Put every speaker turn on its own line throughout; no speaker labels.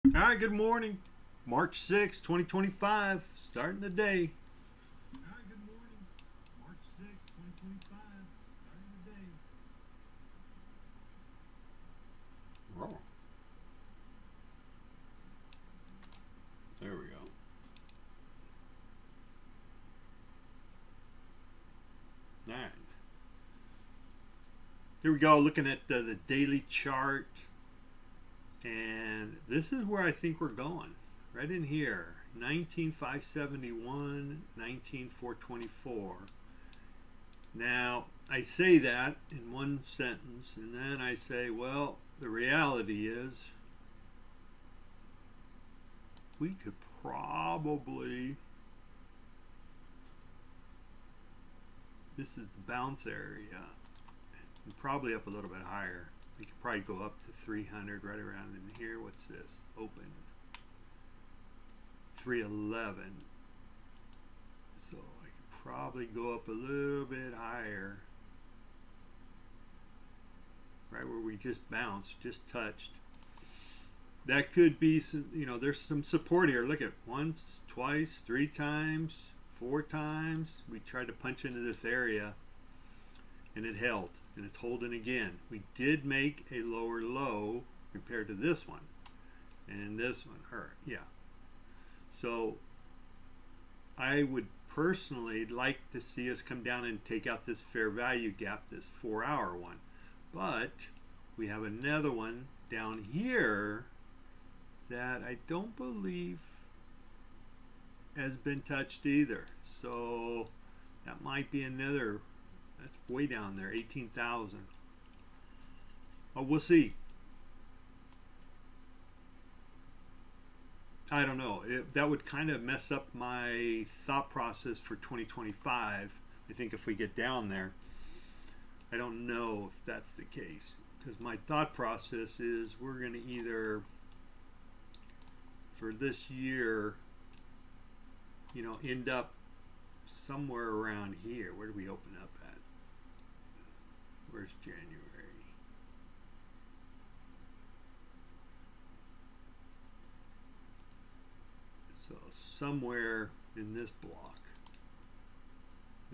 All right, good morning. March 6th, 2025, starting the day. All right, good morning. March 6th, 2025, starting the day. Oh, there we go. All right. Here we go, looking at the daily chart. And this is where I think we're going. Right in here. 19,571, 19,424. Now, I say that in one sentence, and then I say, well, the reality is we could probably, this is the bounce area, and probably up a little bit higher. We could probably go up to 300 right around in here. What's this? Open. 311. So I could probably go up a little bit higher. Right where we just bounced, just touched. That could be some, there's some support here. Look at once, twice, 3 times, 4 times. We tried to punch into this area and it held. And it's holding again. We did make a lower low compared to this one. And this one, yeah. So I would personally like to see us come down and take out this fair value gap, this 4-hour one. But we have another one down here that I don't believe has been touched either. So that might be another. That's way down there, 18,000. Oh, we'll see. I don't know. That would kind of mess up my thought process for 2025. I think if we get down there, I don't know if that's the case. Because my thought process is we're going to either, for this year, end up somewhere around here. Where do we open up at? Where's January? So somewhere in this block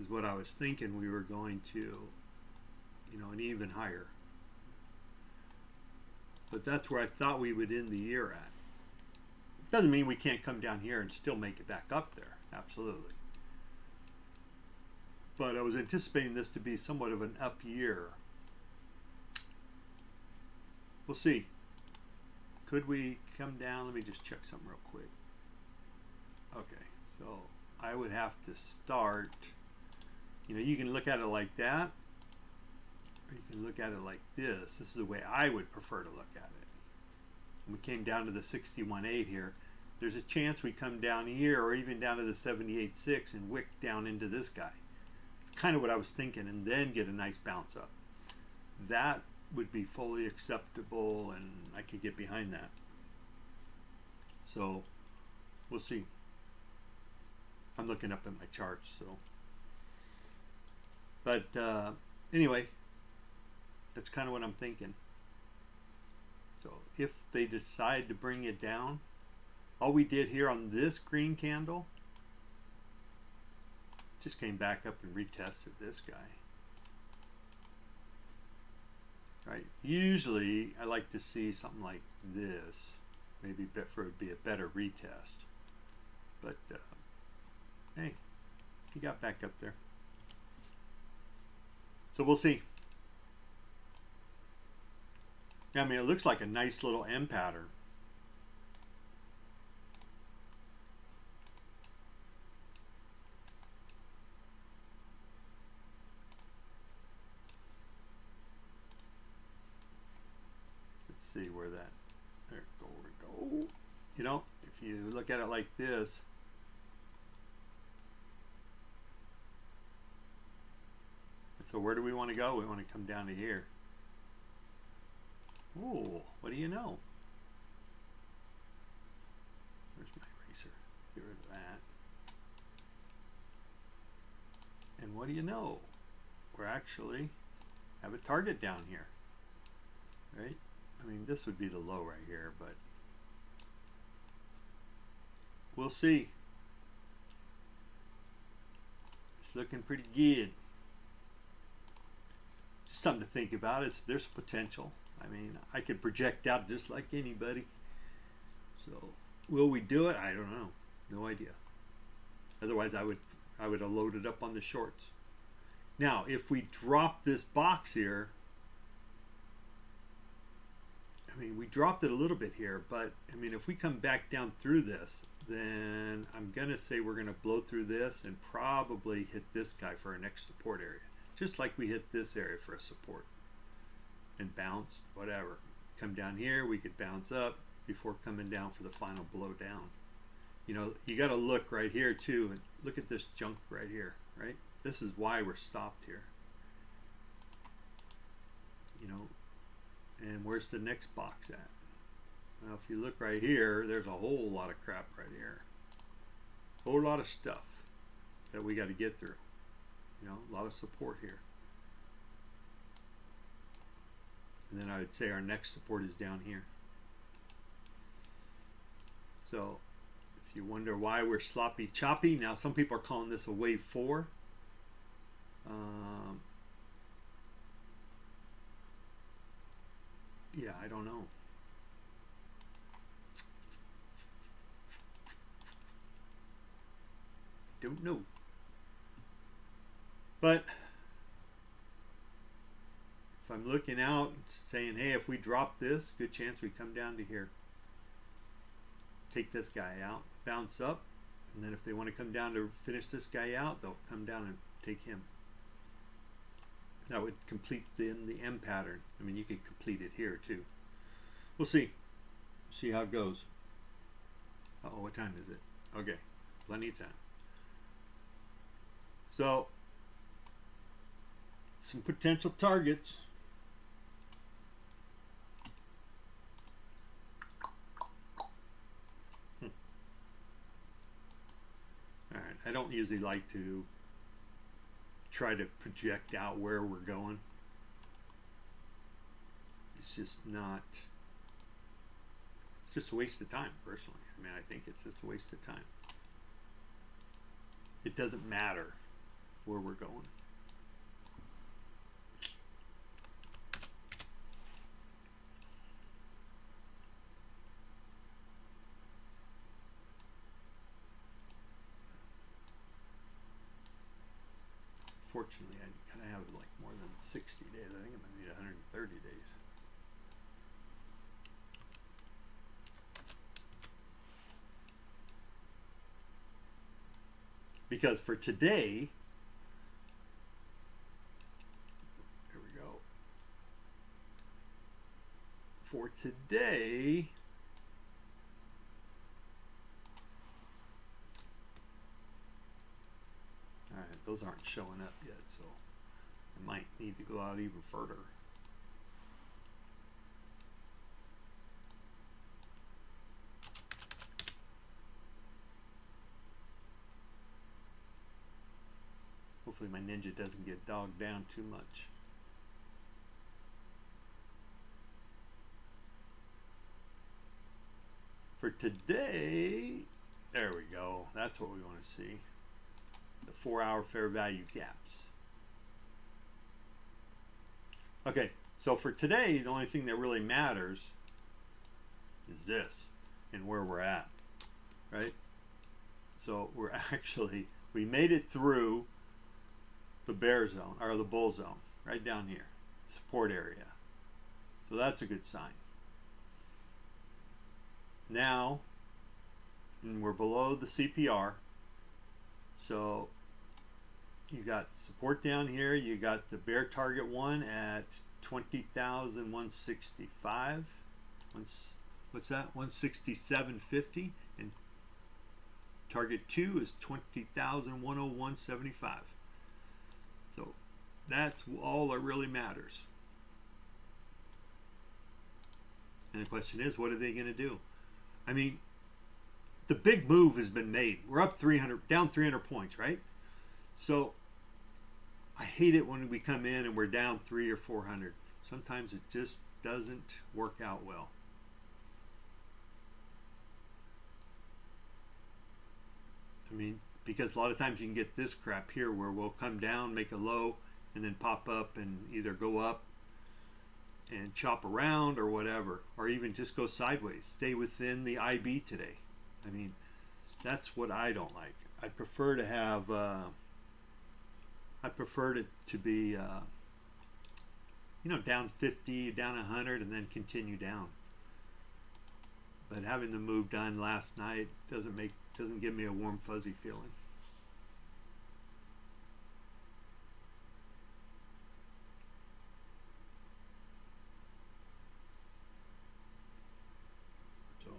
is what I was thinking we were going to, and even higher. But that's where I thought we would end the year at. Doesn't mean we can't come down here and still make it back up there. Absolutely. But I was anticipating this to be somewhat of an up year. We'll see. Could we come down? Let me just check something real quick. Okay, so I would have to start, you can look at it like that, or you can look at it like this. This is the way I would prefer to look at it. And we came down to the 61.8 here. There's a chance we come down here or even down to the 78.6 and wick down into this guy. It's kind of what I was thinking, and then get a nice bounce up. That would be fully acceptable, and I could get behind that. So we'll see. I'm looking up at my charts, so. But anyway, that's kind of what I'm thinking. So if they decide to bring it down, all we did here on this green candle just came back up and retested this guy. Right. Usually I like to see something like this, maybe for it would be a better retest. But hey, he got back up there. So we'll see. I mean, it looks like a nice little M pattern. Let's see where that, there we go. If you look at it like this, so where do we want to go? We want to come down to here. Oh, what do you know? Where's my eraser? Get rid of that. And what do you know? We're actually have a target down here, right? I mean, this would be the low right here, but we'll see. It's looking pretty good. Just something to think about. There's potential. I mean, I could project out just like anybody. So, will we do it? I don't know. No idea. Otherwise, I would have loaded up on the shorts. Now, if we drop this box here, I mean, we dropped it a little bit here, but I mean, if we come back down through this, then I'm gonna say we're gonna blow through this and probably hit this guy for our next support area, just like we hit this area for a support, and bounce, whatever. Come down here, we could bounce up before coming down for the final blow down. You know, you got to look right here too, and look at this junk right here, right? This is why we're stopped here. You know, and where's the next box at? Well, if you look right here, there's a whole lot of crap right here. A whole lot of stuff that we got to get through. You know, a lot of support here. And then I would say our next support is down here. So if you wonder why we're sloppy choppy, now some people are calling this a wave 4. Yeah, I don't know. Don't know. But if I'm looking out saying, hey, if we drop this, good chance we come down to here. Take this guy out, bounce up, and then if they want to come down to finish this guy out, they'll come down and take him. That would complete the M pattern. I mean, you could complete it here too. We'll see. See how it goes. Uh-oh, what time is it? Okay, plenty of time. So, some potential targets. All right, I don't usually like to try to project out where we're going. It's just not, it's just a waste of time, personally. I mean, I think it's just a waste of time. It doesn't matter where we're going. Fortunately, I gotta have like more than 60 days. I think I'm gonna need 130 days. Because for today, here we go. For today, all right, those aren't showing up yet, so I might need to go out even further. Hopefully my ninja doesn't get dogged down too much. For today, there we go. That's what we want to see. The 4-hour fair value gaps. Okay, so for today, the only thing that really matters is this and where we're at, right? So we're actually, we made it through the bear zone, or the bull zone, right down here, support area. So that's a good sign. Now, and we're below the CPR. So you got support down here. You got the bear target 1 at 20,165. What's that? 167.50, and target 2 is 20,101.75. So that's all that really matters. And the question is, what are they going to do? I mean, the big move has been made. We're up 300, down 300 points, right? So I hate it when we come in and we're down 300 or 400. Sometimes it just doesn't work out well. mean, because a lot of times you can get this crap here where we'll come down, make a low, and then pop up and either go up and chop around or whatever, or even just go sideways, stay within the IB today. I mean, that's what I don't like. I prefer to have, I prefer it to be, you know, down 50, down 100, and then continue down. But having the move done last night doesn't give me a warm fuzzy feeling. So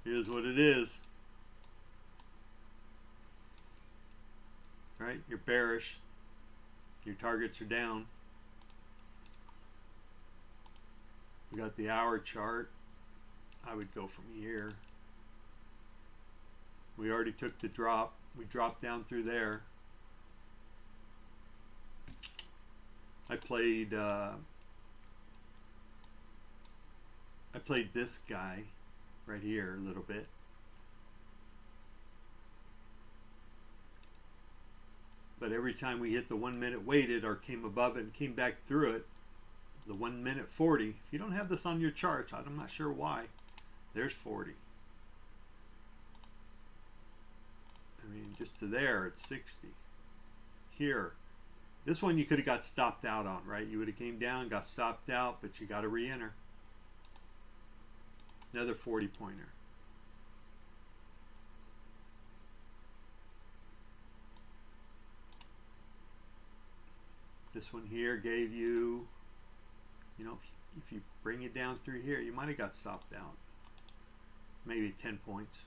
it is what it is. Right? You're bearish. Your targets are down. We got the hour chart. I would go from here. We already took the drop. We dropped down through there. I played this guy right here a little bit. But every time we hit the 1 minute weighted or came above it and came back through it, the 1 minute 40, if you don't have this on your charts, I'm not sure why, there's 40. I mean, just to there, it's 60. Here, this one you could have got stopped out on, right? You would have came down, got stopped out, but you got to re-enter. Another 40 pointer. This one here gave you, you know, if you bring it down through here, you might have got stopped out. Maybe 10 points.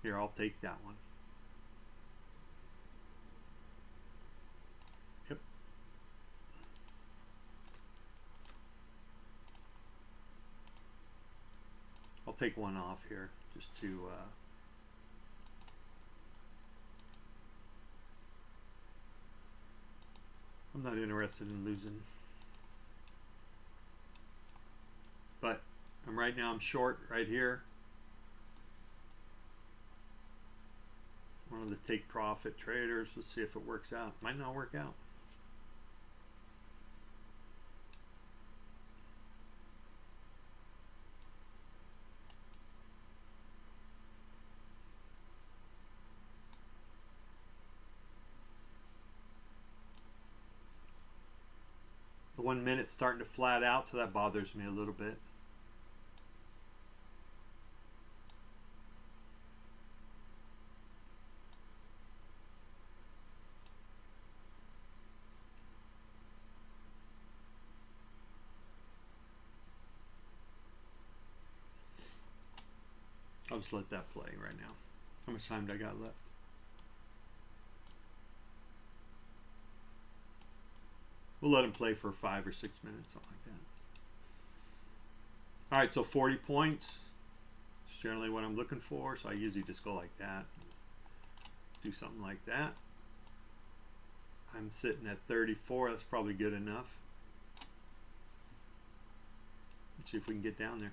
Here, I'll take that one. Yep. I'll take one off here just to I'm not interested in losing, but right now I'm short right here. One of the take profit traders. Let's see if it works out. Might not work out. The 1 minute's starting to flat out, so that bothers me a little bit. I'll just let that play right now. How much time do I got left? We'll let him play for 5 or 6 minutes, something like that. All right, so 40 points is generally what I'm looking for. So I usually just go like that, do something like that. I'm sitting at 34. That's probably good enough. Let's see if we can get down there.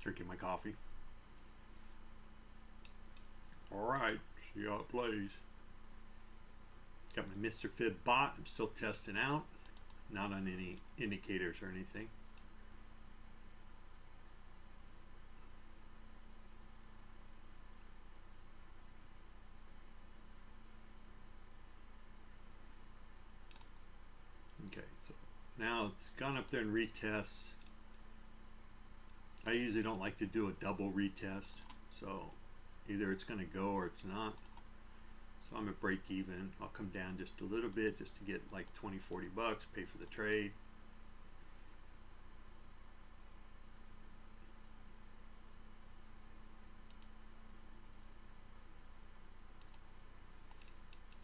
Drinking my coffee. All right, see how it plays. Got my Mr. Fib bot. I'm still testing out. Not on any indicators or anything. Okay, so now it's gone up there and retests. I usually don't like to do a double retest, so either it's going to go or it's not. So I'm at break even. I'll come down just a little bit just to get like 20-40 bucks, pay for the trade.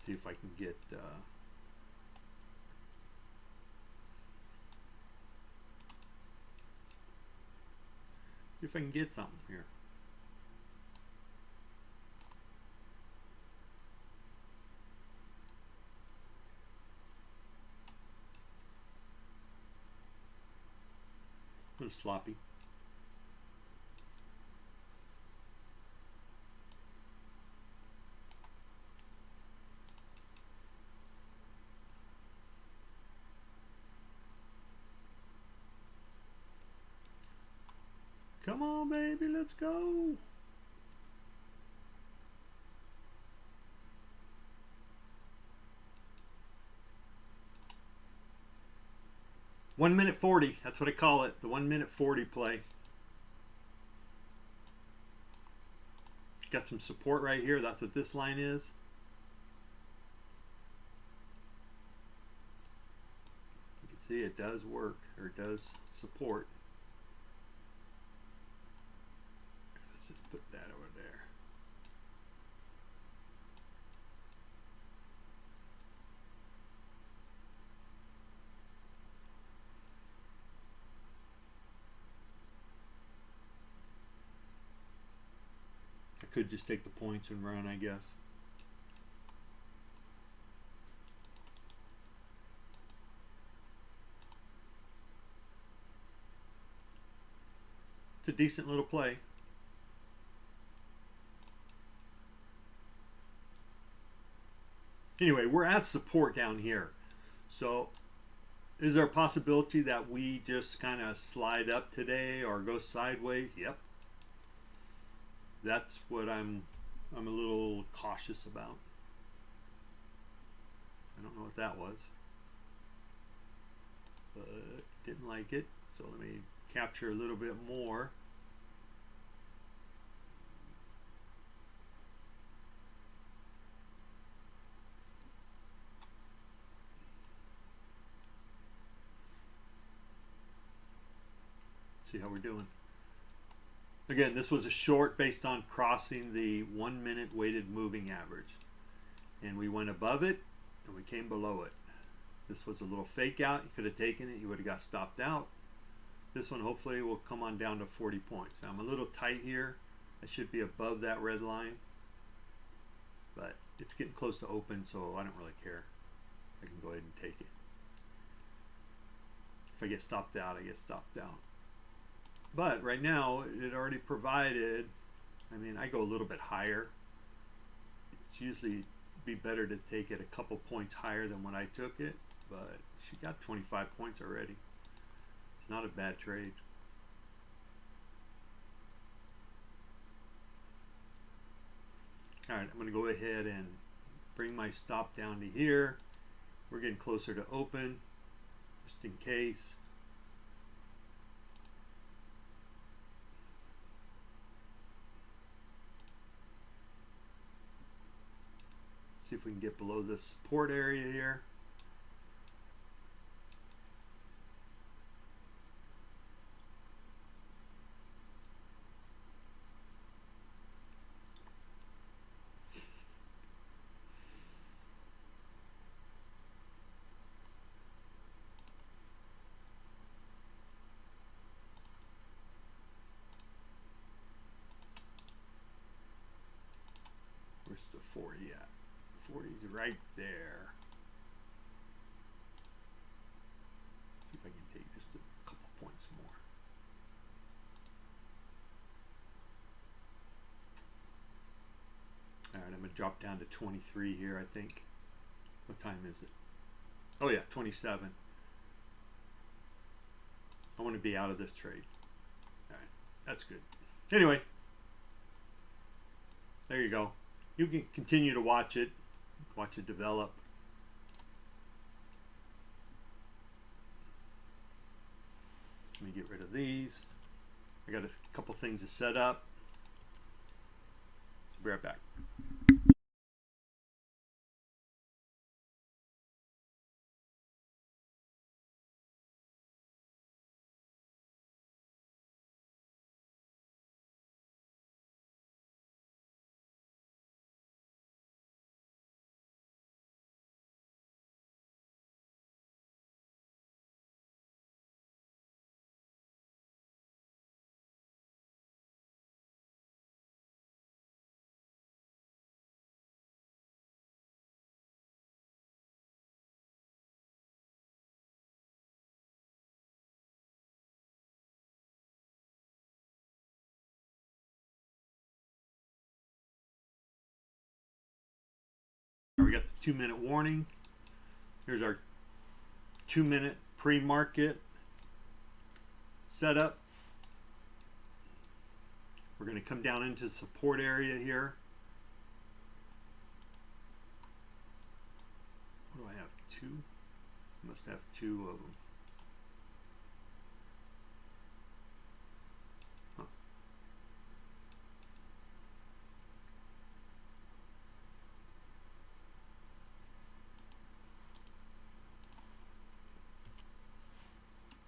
See if I can get something here. little sloppy. Come on, baby, let's go. One minute 40, that's what I call it, the 1 minute 40 play. Got some support right here, that's what this line is. You can see it does work, or it does support. Let's just put that over there. I could just take the points and run, I guess. It's a decent little play. Anyway, we're at support down here. So is there a possibility that we just kind of slide up today or go sideways? Yep. That's what I'm a little cautious about. I don't know what that was, but didn't like it. So let me capture a little bit more. See how we're doing. Again, this was a short based on crossing the 1 minute weighted moving average. And we went above it and we came below it. This was a little fake out. You could have taken it, you would have got stopped out. This one hopefully will come on down to 40 points. Now, I'm a little tight here. I should be above that red line. But it's getting close to open, so I don't really care. I can go ahead and take it. If I get stopped out, I get stopped out. But right now, it already provided, I mean, I go a little bit higher. It's usually be better to take it a couple points higher than when I took it, but she got 25 points already. It's not a bad trade. All right, I'm going to go ahead and bring my stop down to here. We're getting closer to open, just in case. See if we can get below this support area here. Where's the 40 at? 40 is right there. See if I can take just a couple points more. All right, I'm going to drop down to 23 here, I think. What time is it? Oh yeah, 27. I want to be out of this trade. All right, that's good. Anyway, there you go. You can continue to watch it develop. Let me get rid of these. I got a couple things to set up. Be right back. 2-minute warning. Here's our 2-minute pre-market setup. We're going to come down into the support area here. What do I have? 2? Must have 2 of them. Huh.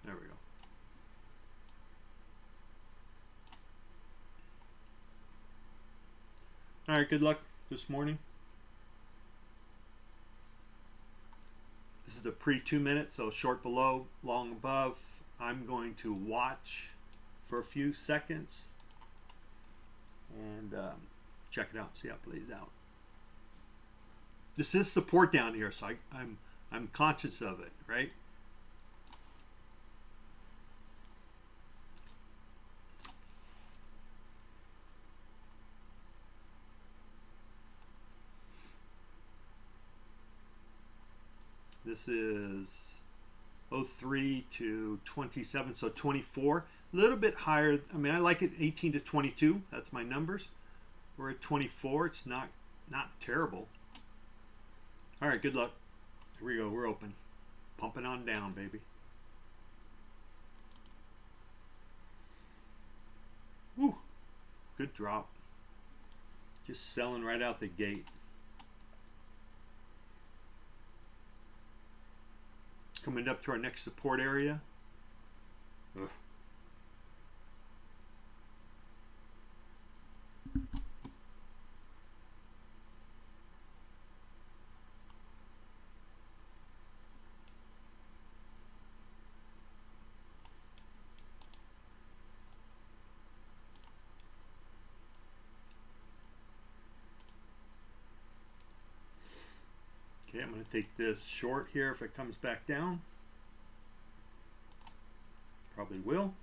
There we go. All right, good luck this morning. This is the pre-2 minutes, so short below, long above. I'm going to watch for a few seconds and check it out, see how it plays out. This is support down here, so I'm conscious of it, right? This is 03 to 27, so 24. A little bit higher. I mean, I like it 18 to 22. That's my numbers. We're at 24. It's not terrible. All right, good luck. Here we go. We're open. Pumping on down, baby. Woo. Good drop. Just selling right out the gate. Coming up to our next support area. Ugh. Okay, I'm going to take this short here if it comes back down. Probably will.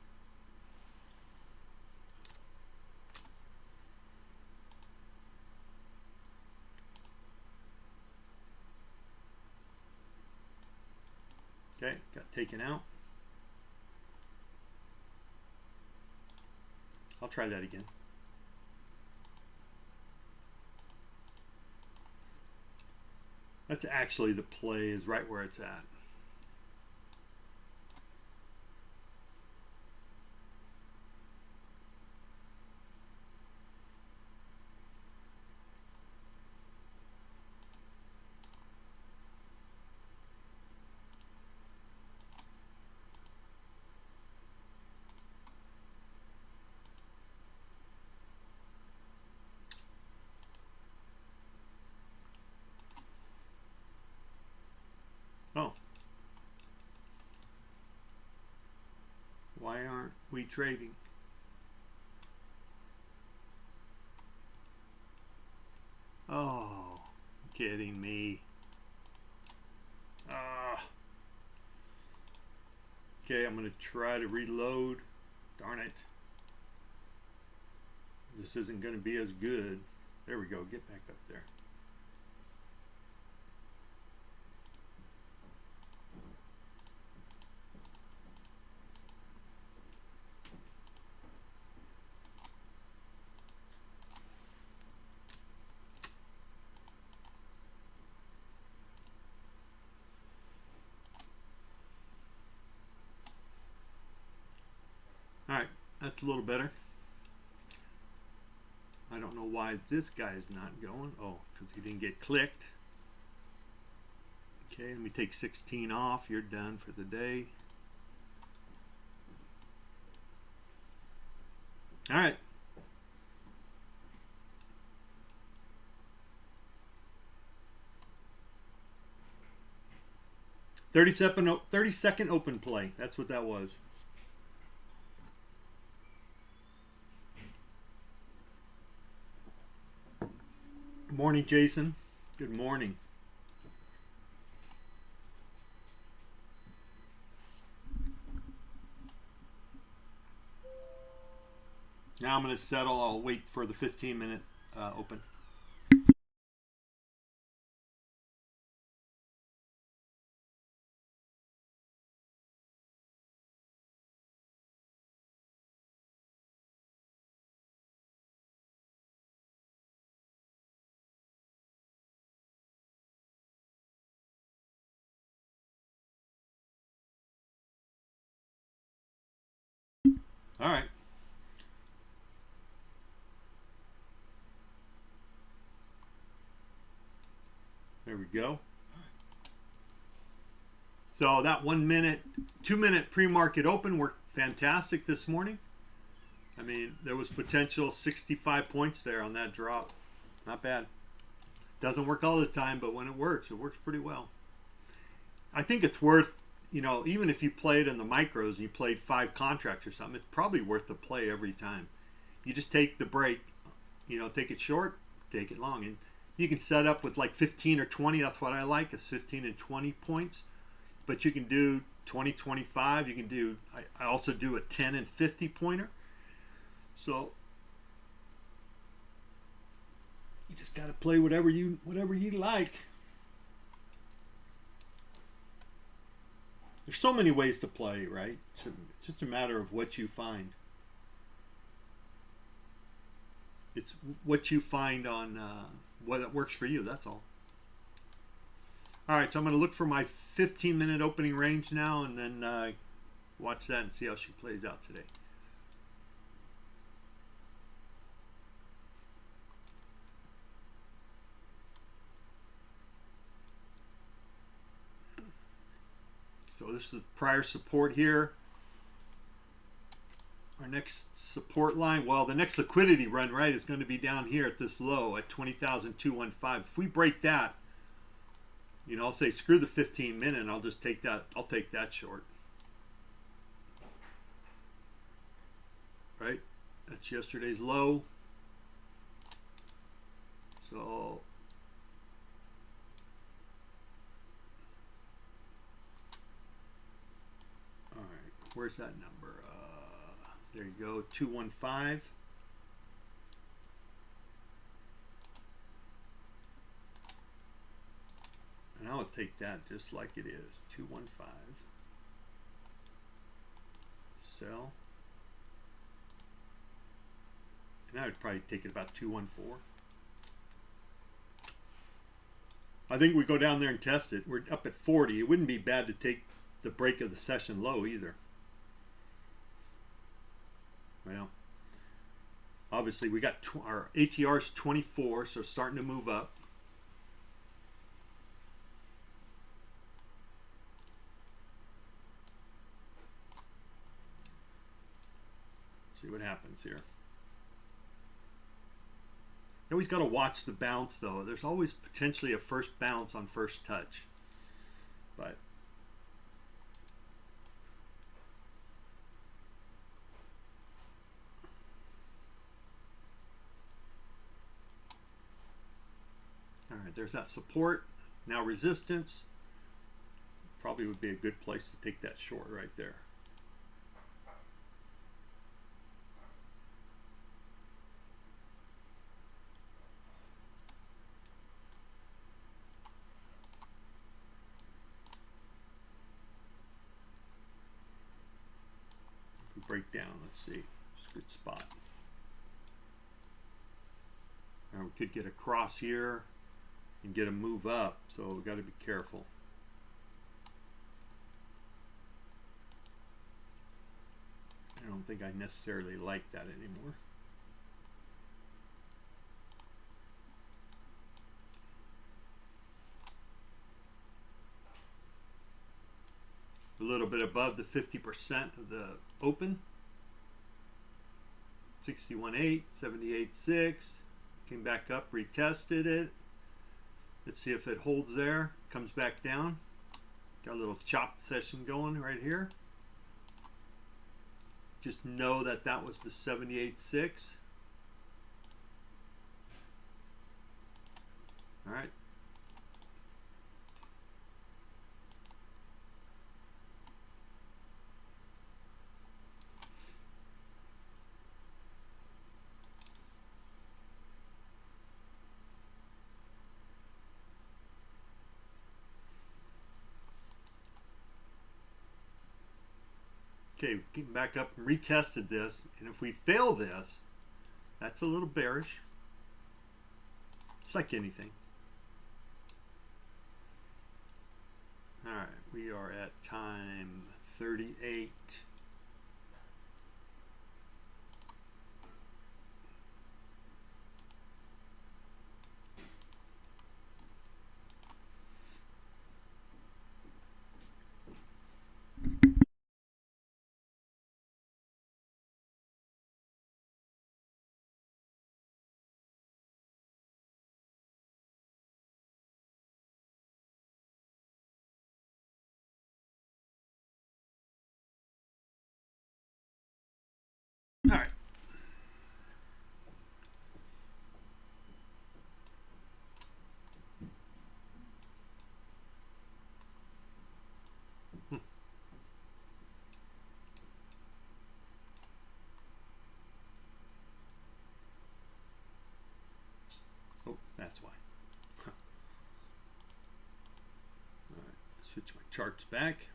Okay, got taken out. I'll try that again. That's actually the play is right where it's at. Oh. Why aren't we trading? Oh, kidding me. Okay, I'm going to try to reload. Darn it. This isn't going to be as good. There we go. Get back up there. All right, that's a little better. I don't know why this guy is not going. Oh, because he didn't get clicked. Okay, let me take 16 off. You're done for the day. All right. $30 open play. That's what that was. Good morning, Jason. Good morning. Now I'm going to settle. I'll wait for the 15-minute open. All right. There we go. So that 1 minute, 2 minute pre-market open worked fantastic this morning. I mean, there was potential 65 points there on that drop. Not bad. Doesn't work all the time, but when it works pretty well. I think it's worth, you know, even if you played in the micros and you played 5 contracts or something, it's probably worth the play every time. You just take the break, you know, take it short, take it long. And you can set up with like 15 or 20. That's what I like, is 15 and 20 points. But you can do 20, 25. You can do, I also do a 10 and 50 pointer. So you just got to play whatever you like. There's so many ways to play, right? It's just a matter of what you find. It's what you find on what works for you. That's all. All right, so I'm going to look for my 15-minute opening range now, and then watch that and see how she plays out today. So this is prior support here. Our next support line, well, the next liquidity run, right, is going to be down here at this low at 20,215. If we break that, you know, I'll say screw the 15-minute and I'll just take that. I'll take that short. Right? That's yesterday's low. So all right, where's that number? There you go, 215. And I'll take that just like it is, 215. Sell. And I would probably take it about 214. I think we go down there and test it. We're up at 40. It wouldn't be bad to take the break of the session low either. Well, obviously we got our ATR's 24, so starting to move up. See what happens here. You always got to watch the bounce, though. There's always potentially a first bounce on first touch. But all right, there's that support. Now resistance. Probably would be a good place to take that short right there. Break down, let's see, it's a good spot. Now we could get a cross here and get a move up, so we've got to be careful. I don't think I necessarily like that anymore. A little bit above the 50% of the open. 61.8, 78.6. Came back up, retested it. Let's see if it holds there. Comes back down. Got a little chop session going right here. Just know that that was the 78.6. All right. Okay, came back up and retested this, and if we fail this, that's a little bearish. It's like anything. All right, we are at time 38. chart's back.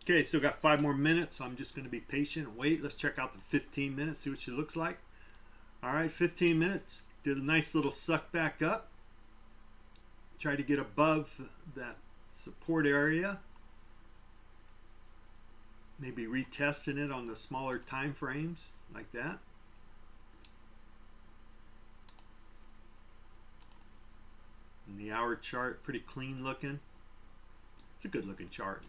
Okay, still got 5 more minutes, so I'm just going to be patient and wait. Let's check out the 15 minutes, see what she looks like. All right, 15 minutes. Did a nice little suck back up. Try to get above that support area. Maybe retesting it on the smaller time frames like that. And the hour chart, pretty clean looking. It's a good looking chart.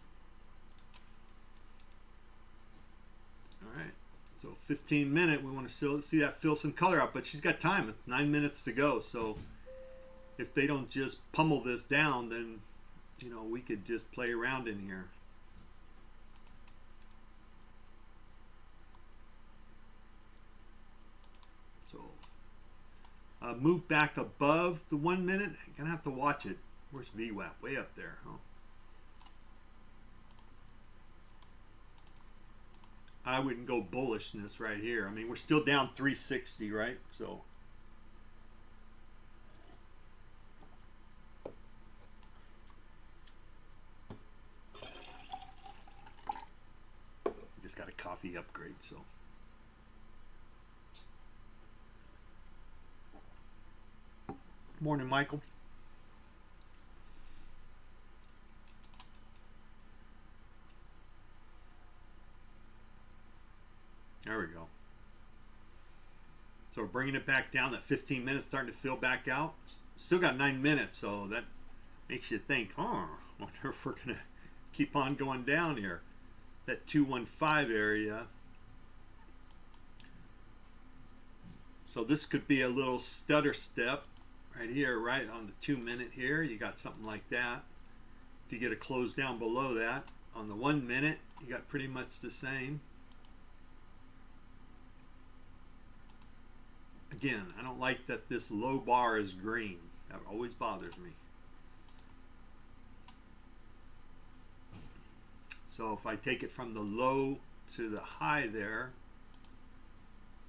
All right, so 15 minute, we want to still see that fill some color out, but she's got time. It's 9 minutes to go, so if they don't just pummel this down, then you know we could just play around in here. So move back above the 1 minute. I'm gonna have to watch it. Where's VWAP? Way up there, huh? I wouldn't go bullishness right here. I mean, we're still down 360, right? So just got a coffee upgrade, so morning, Michael. There we go. So we're bringing it back down. That 15 minutes starting to fill back out. Still got 9 minutes, so that makes you think, huh, I wonder if we're going to keep on going down here. That 215 area. So this could be a little stutter step right here, right on the 2 minute here. You got something like that. If you get a close down below that, on the 1 minute, you got pretty much the same. Again, I don't like that this low bar is green. That always bothers me. So if I take it from the low to the high there,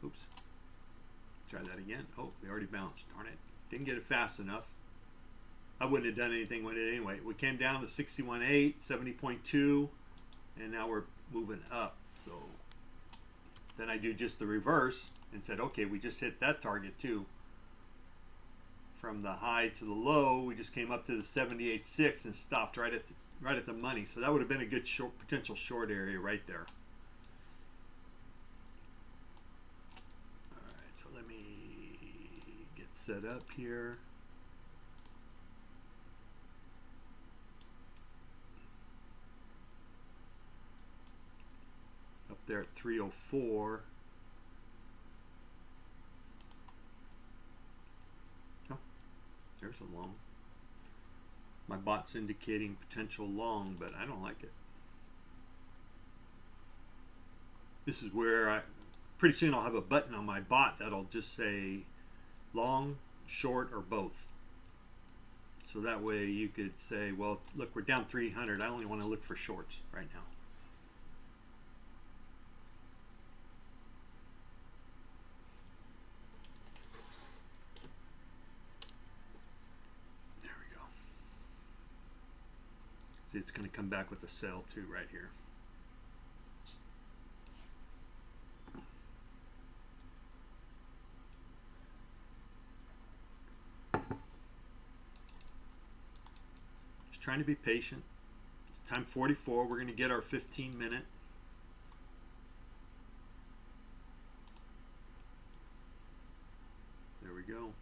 oops, try that again. Oh, we already bounced, darn it. Didn't get it fast enough. I wouldn't have done anything with it anyway. We came down to 61.8, 70.2, and now we're moving up. So then I do just the reverse and said, okay, we just hit that target too. From the high to the low, we just came up to the 78.6 and stopped right at the money. So that would have been a good short, potential short area right there. All right, so let me get set up here. Up there at 304. There's a long. My bot's indicating potential long, but I don't like it. This is where pretty soon I'll have a button on my bot that'll just say long, short, or both. So that way you could say, well, look, we're down 300. I only want to look for shorts right now. It's going to come back with a sell too right here. Just trying to be patient. It's time 44. We're going to get our 15 minute. There we go.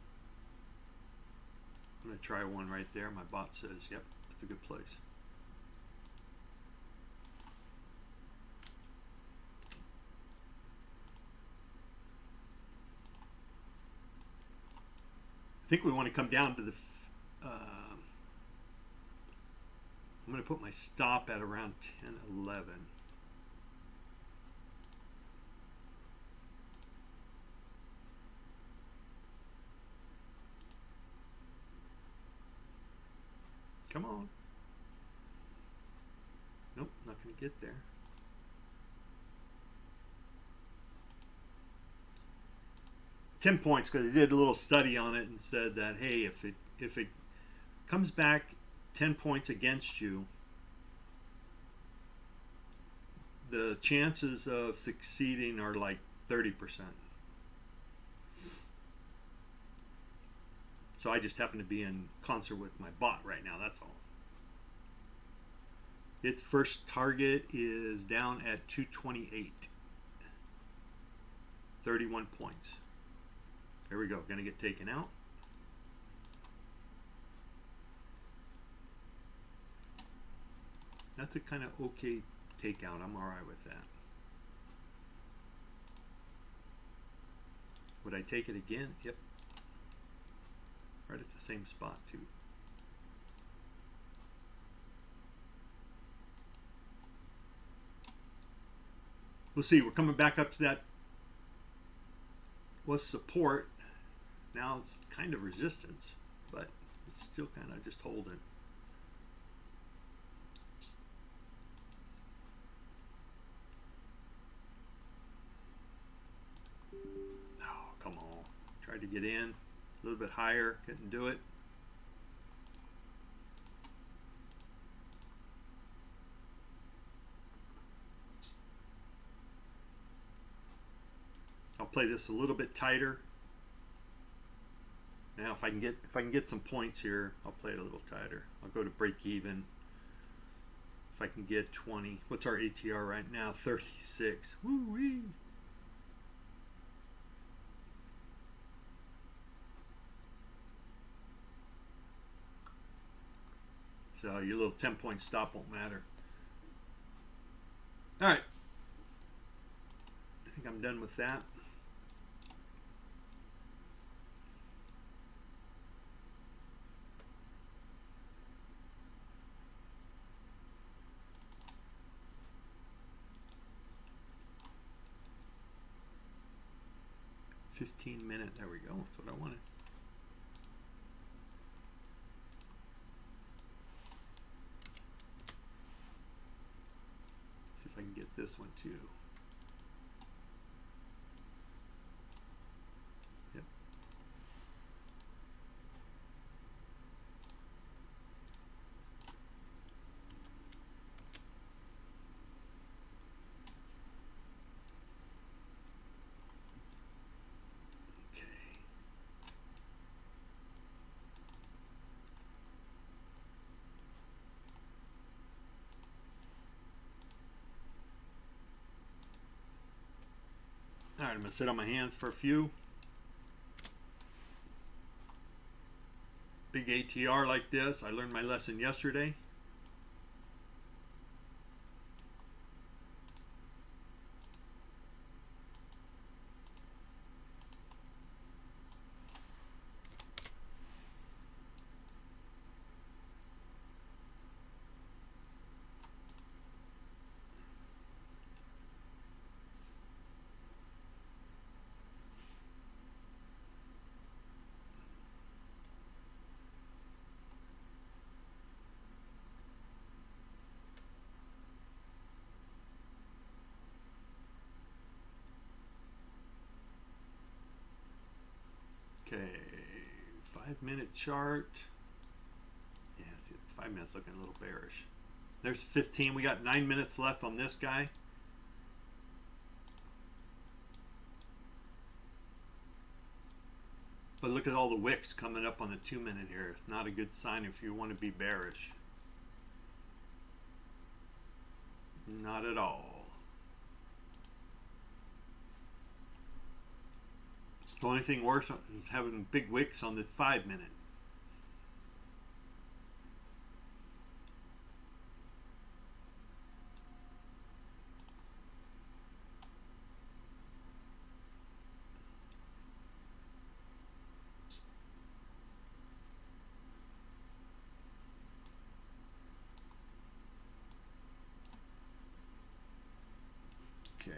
I'm going to try one right there. My bot says, yep, that's a good place. I think we want to come down to the I'm going to put my stop at around 10:11. Come on. Nope, not going to get there. $10 points because I did a little study on it and said that, hey, if if it comes back 10 points against you, the chances of succeeding are like 30%. So I just happen to be in concert with my bot right now, that's all. Its first target is down at 228. 31 points. There we go, gonna get taken out. That's a kind of okay takeout. I'm all right with that. Would I take it again? Yep. Right at the same spot too. We'll see. We're coming back up to that. Was support. Now it's kind of resistance, but it's still kind of just holding. Oh, come on. Tried to get in a little bit higher, couldn't do it. I'll play this a little bit tighter. Now if I can get some points here, I'll play it a little tighter. I'll go to break even. If I can get 20. What's our ATR right now? 36. Woo-wee. So your little 10-point stop won't matter. All right. I think I'm done with that. -minute. There we go. That's what I wanted. See if I can get this one too. Yep. All right, I'm gonna sit on my hands for a few. Big ATR like this. I learned my lesson yesterday. Okay, 5-minute chart. Yeah, see, 5 minutes looking a little bearish. There's 15. We got 9 minutes left on this guy. But look at all the wicks coming up on the 2-minute here. Not a good sign if you want to be bearish. Not at all. The only thing worse is having big wicks on the 5-minute. Okay.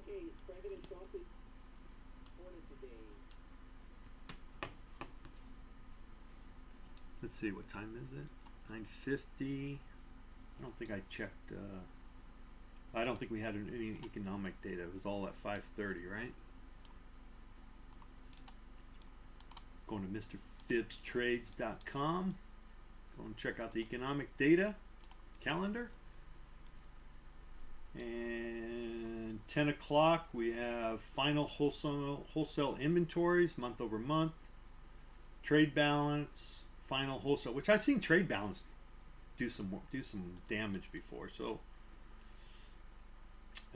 Okay, President Trump is reported today.
Let's see, what time is it? 9:50. I don't think I checked. I don't think we had any economic data. It was all at 5:30, right? Going to MrFIBSTrades.com. Go and check out the economic data calendar. And 10 o'clock we have final wholesale inventories month over month, trade balance, final wholesale, which I've seen trade balance do some damage before. So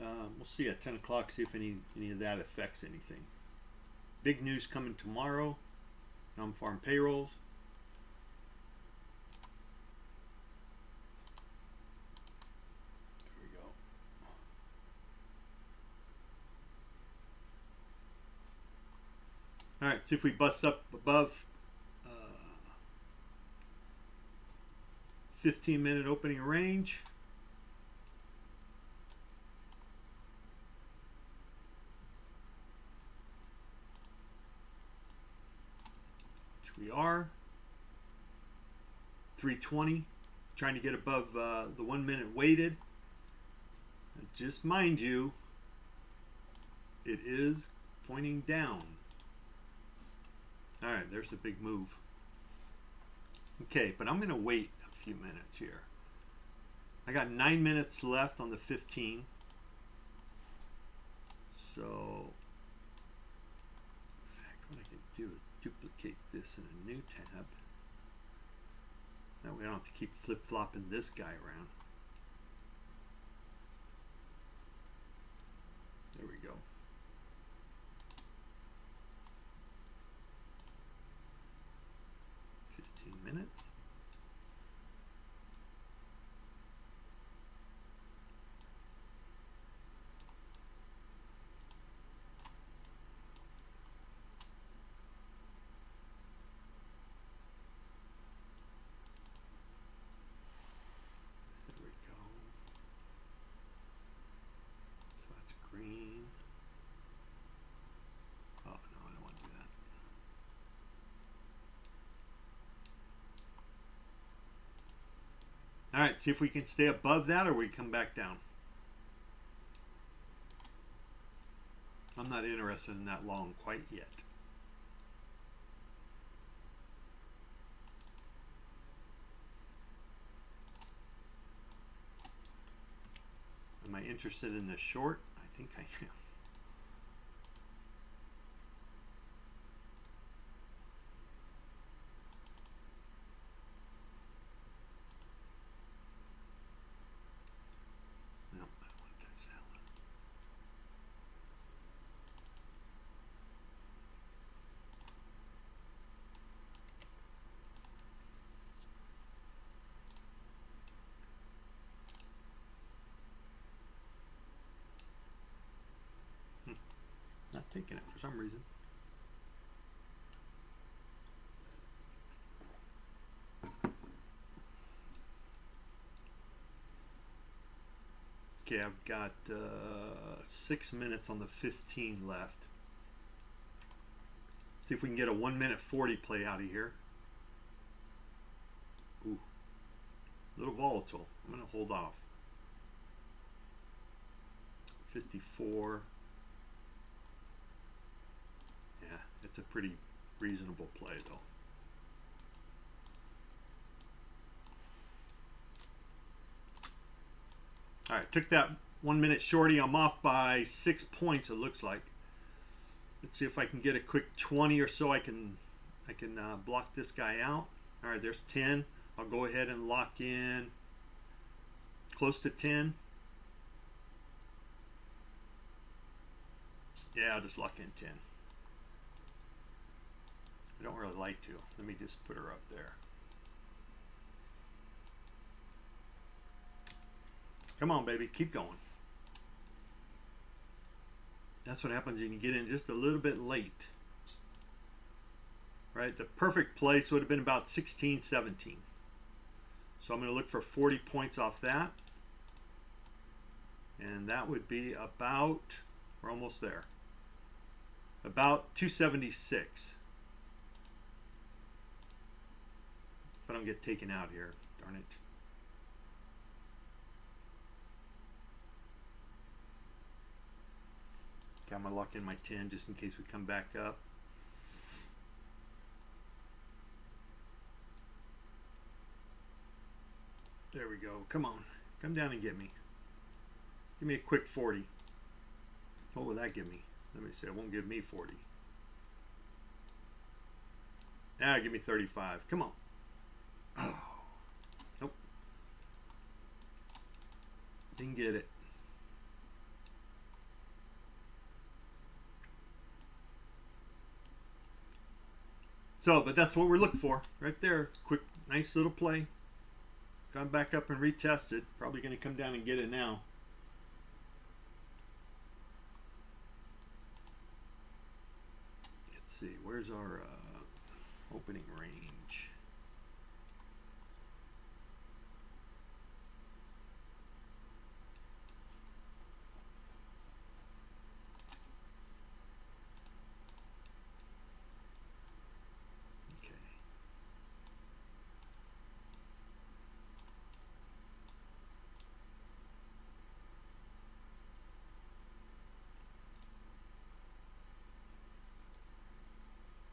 we'll see at 10 o'clock, see if any of that affects anything. Big news coming tomorrow. Non-farm payrolls. There we go. All right, see if we bust up above 15-minute opening range. We are 320, trying to get above the 1 minute weighted. Just mind you, it is pointing down. All right, there's a big move. Okay, but I'm going to wait a few minutes here. I got 9 minutes left on the 15. So, in fact, what I can do is duplicate this in a new tab. That way I don't have to keep flip-flopping this guy around. There we go. Minutes. There we go. So that's green. Oh no, I don't want to do that. All right, see if we can stay above that or we come back down. I'm not interested in that long quite yet. Am I interested in the short? I think I am. Not taking it for some reason. Okay, I've got 6 minutes on the 15 left. See if we can get a 1 minute 40 play out of here. Ooh, a little volatile. I'm going to hold off. 54. Yeah, it's a pretty reasonable play though. All right, took that 1 minute shorty. I'm off by 6 points, it looks like. Let's see if I can get a quick 20 or so. I can block this guy out. All right, there's 10. I'll go ahead and lock in close to 10. Yeah, I'll just lock in 10. I don't really like to. Let me just put her up there. Come on, baby, keep going. That's what happens when you get in just a little bit late. Right, the perfect place would have been about 16, 17. So I'm going to look for 40 points off that. And that would be about, we're almost there, about 276. If I don't get taken out here, darn. Darn it. Okay, I'm going to lock in my 10 just in case we come back up. There we go. Come on. Come down and get me. Give me a quick 40. What will that give me? Let me see. It won't give me 40. Now give me 35. Come on. Oh. Nope. Didn't get it. So, but that's what we're looking for. Right there. Quick, nice little play. Gone back up and retested. Probably going to come down and get it now. Let's see. Where's our opening range? Okay.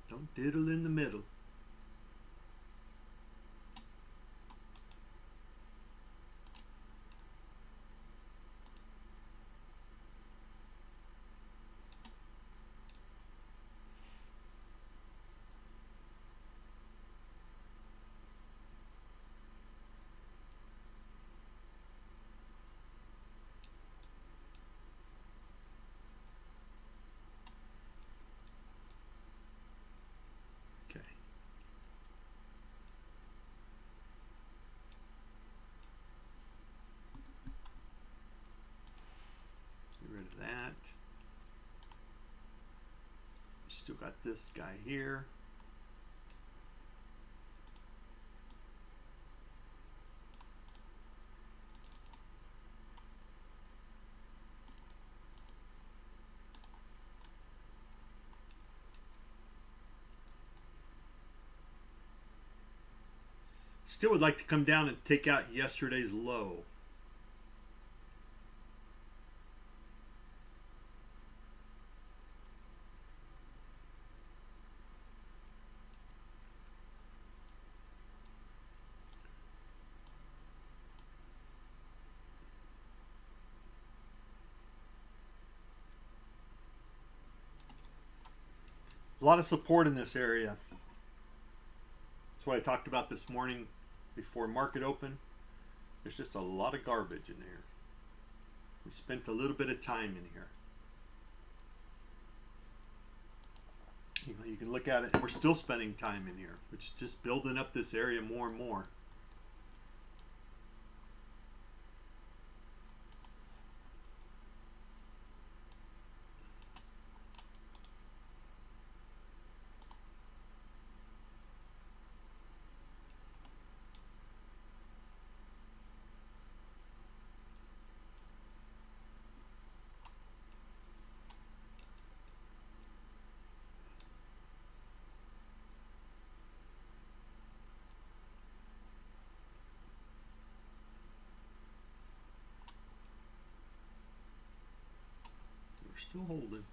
Don't diddle in the middle. That. Still got this guy here. Still would like to come down and take out yesterday's low. A lot of support in this area. That's what I talked about this morning before market open. There's just a lot of garbage in there. We spent a little bit of time in here. You know, you can look at it, and we're still spending time in here, which is just building up this area more and more. Still holding.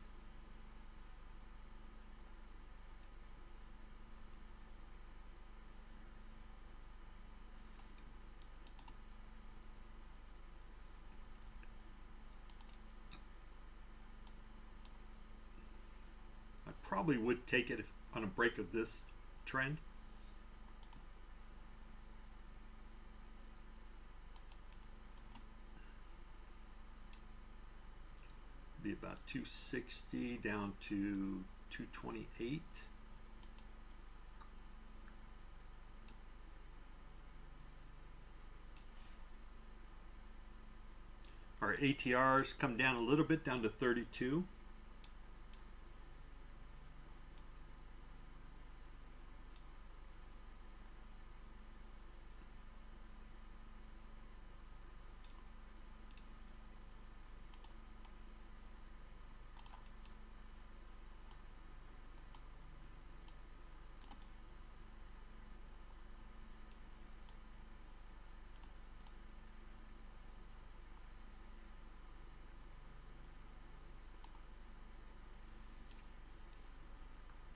I probably would take it if on a break of this trend. Be about 260 down to 228. Our ATRs come down a little bit down to 32.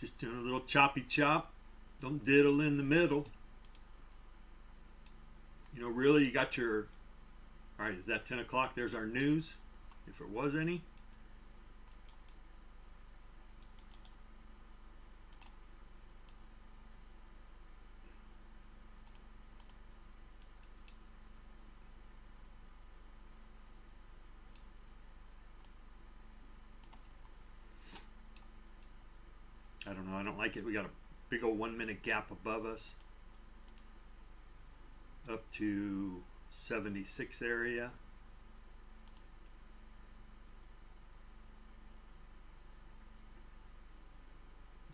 Just doing a little choppy chop. Don't diddle in the middle. You know, really, you got your... All right, is that 10 o'clock? There's our news, if there was any. I don't know. I don't like it. We got a big old 1 minute gap above us. Up to 76 area.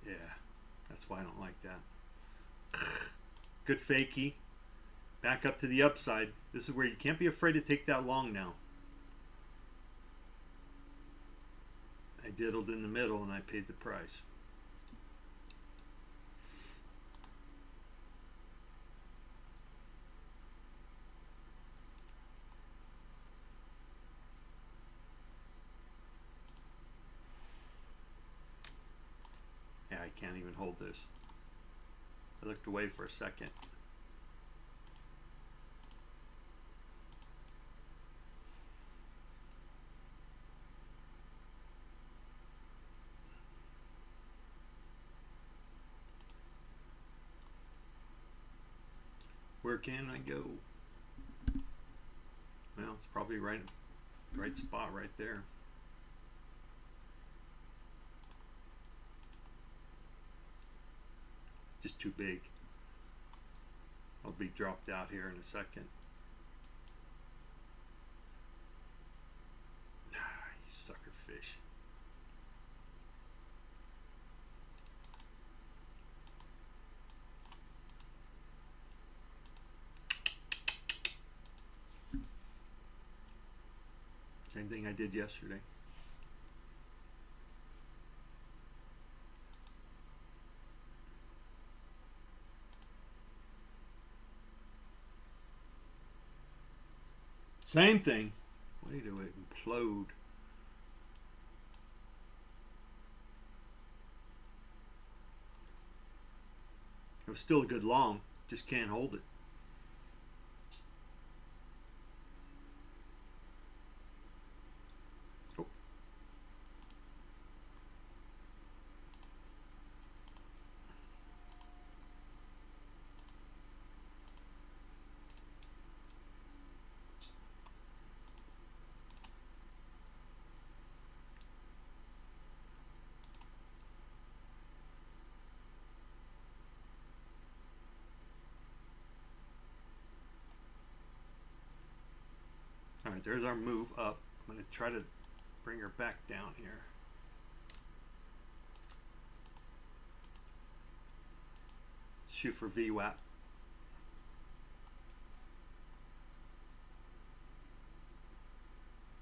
Yeah, that's why I don't like that. Good fakie. Back up to the upside. This is where you can't be afraid to take that long now. I diddled in the middle and I paid the price. Yeah, I can't even hold this. I looked away for a second. Where can I go? Well, it's probably right spot right there. Just too big. I'll be dropped out here in a second. You sucker fish. Same thing I did yesterday. Same thing. Way to implode. It was still a good long. Just can't hold it. Oh. All right, there's our move up. I'm going to try to bring her back down here. Shoot for VWAP.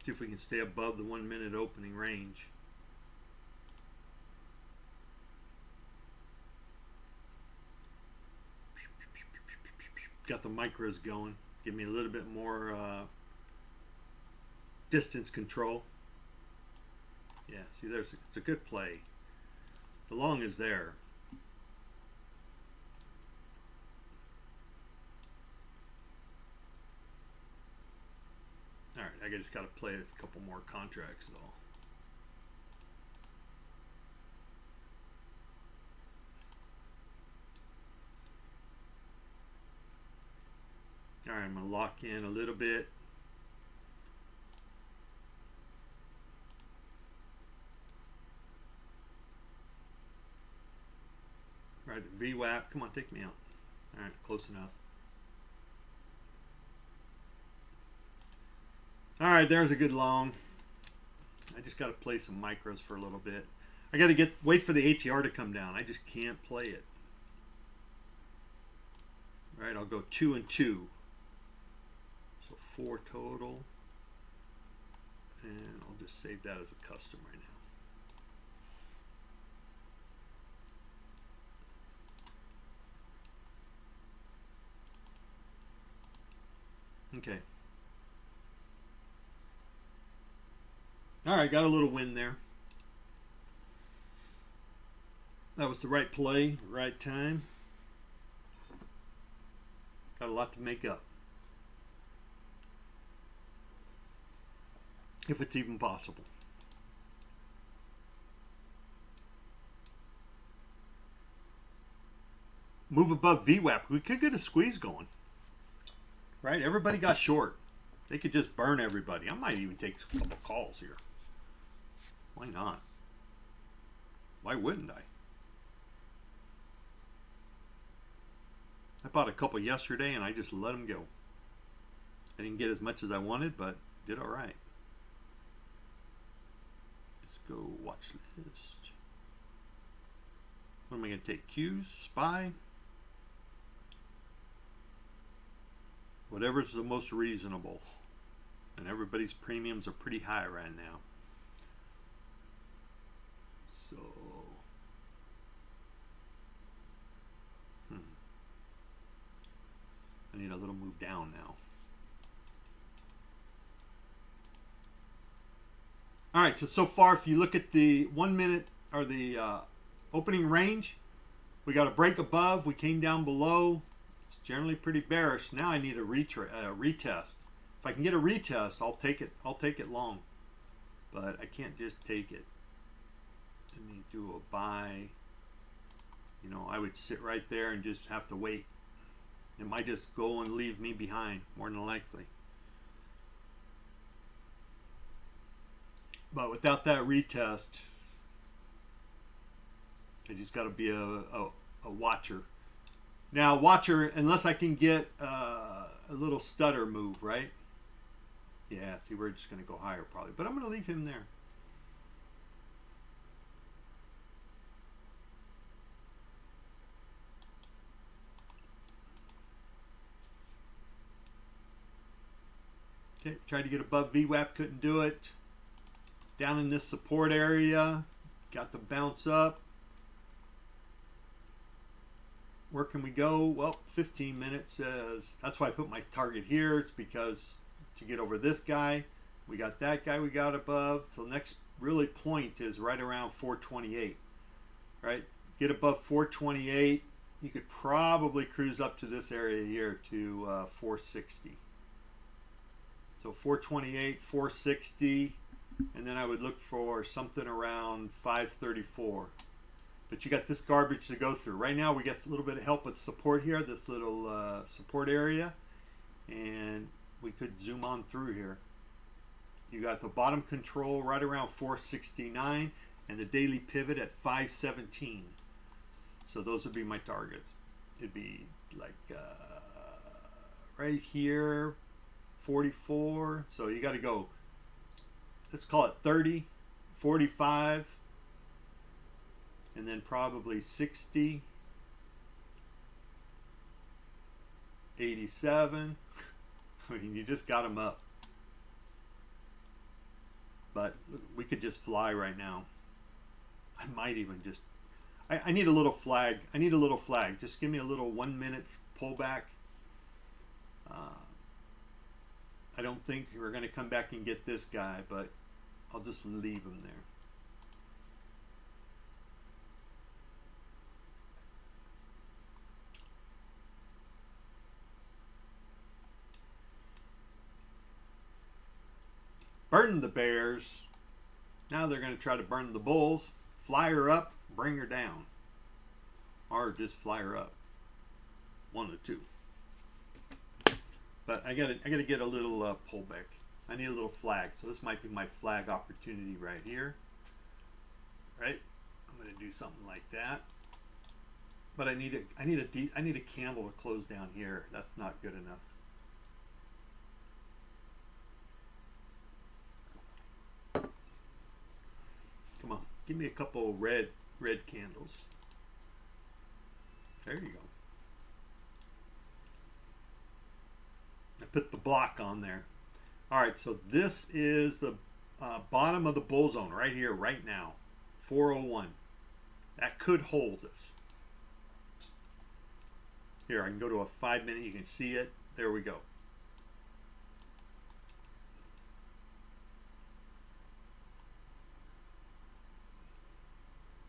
See if we can stay above the 1 minute opening range. Got the micros going. Give me a little bit more distance control. Yeah, see, it's a good play. The long is there. All right, I just got to play a couple more contracts though. All right, I'm going to lock in a little bit. All right, VWAP, come on, take me out. All right, close enough. All right, there's a good long. I just got to play some micros for a little bit. I got to wait for the ATR to come down. I just can't play it. All right, I'll go 2 and 2. So 4 total. And I'll just save that as a custom right now. Okay. All right, got a little win there. That was the right play, right time. Got a lot to make up. If it's even possible. Move above VWAP. We could get a squeeze going. Right? Everybody got short. They could just burn everybody. I might even take a couple calls here. Why not? Why wouldn't I? I bought a couple yesterday and I just let them go. I didn't get as much as I wanted, but did all right. Let's go watch list. What am I going to take? Qs? SPY? Whatever's the most reasonable. And everybody's premiums are pretty high right now. So, I need a little move down now. All right, so far, if you look at the 1 minute or the opening range, we got a break above. We came down below. It's generally pretty bearish. Now I need a retest. If I can get a retest, I'll take it. I'll take it long, but I can't just take it. Let me do a buy. You know, I would sit right there and just have to wait. It might just go and leave me behind, more than likely. But without that retest, I just got to be a watcher. Now, watcher, unless I can get a little stutter move, right? Yeah, see, we're just going to go higher probably. But I'm going to leave him there. Okay, tried to get above VWAP, couldn't do it. Down in this support area, got the bounce up. Where can we go? Well, 15 minutes says, that's why I put my target here. It's because to get over this guy, we got that guy we got above. So next really point is right around 428, right? Get above 428. You could probably cruise up to this area here to 460. So 428, 460, and then I would look for something around 534. But you got this garbage to go through. Right now we got a little bit of help with support here, this little support area, and we could zoom on through here. You got the bottom control right around 469 and the daily pivot at 517. So those would be my targets. It'd be like right here, 44. So you got to go, let's call it 30, 45, and then probably 60, 87. I mean, you just got them up. But we could just fly right now. I might even just, I need a little flag. I need a little flag. Just give me a little 1 minute pullback. I don't think we're going to come back and get this guy, but I'll just leave him there. Burn the bears. Now they're going to try to burn the bulls. Fly her up, bring her down. Or just fly her up. One of the two. But I gotta get a little pullback. I need a little flag. So this might be my flag opportunity right here. Right? I'm gonna do something like that. But I need a candle to close down here. That's not good enough. Come on, give me a couple red candles. There you go. I put the block on there. All right, so this is the bottom of the bull zone right here, right now, 401. That could hold us. Here, I can go to a 5 minute. You can see it. There we go.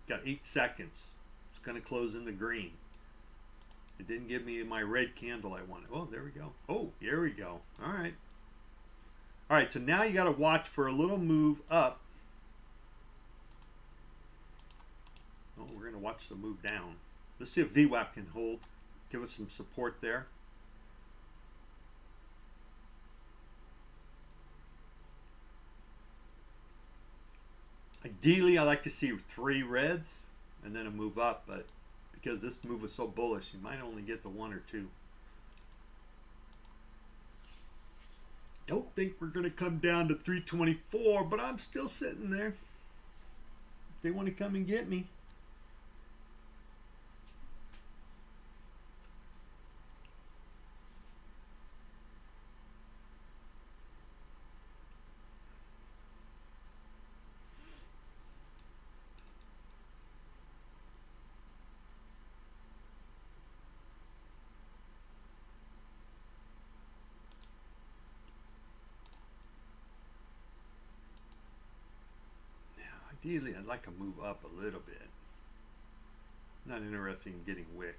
Got 8 seconds. It's going to close in the green. It didn't give me my red candle I wanted. Oh, there we go. Oh, here we go. All right. All right, so now you got to watch for a little move up. Oh, we're going to watch the move down. Let's see if VWAP can hold. Give us some support there. Ideally, I like to see 3 reds and then a move up, but because this move was so bullish, you might only get the 1 or 2. Don't think we're going to come down to 324, but I'm still sitting there. If they want to come and get me. Ideally, I'd like to move up a little bit. Not interested in getting wicked.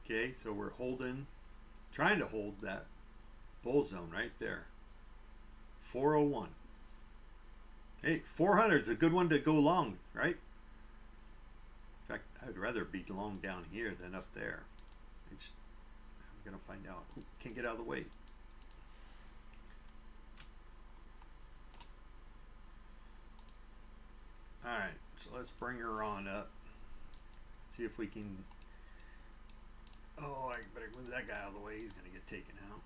Okay, so we're holding, trying to hold that bull zone right there. 401. Hey, 400 is a good one to go long, right? In fact, I'd rather be long down here than up there. I'm going to find out. Ooh, can't get out of the way. Alright, so let's bring her on up. See if we can... Oh, I better move that guy out of the way. He's going to get taken out.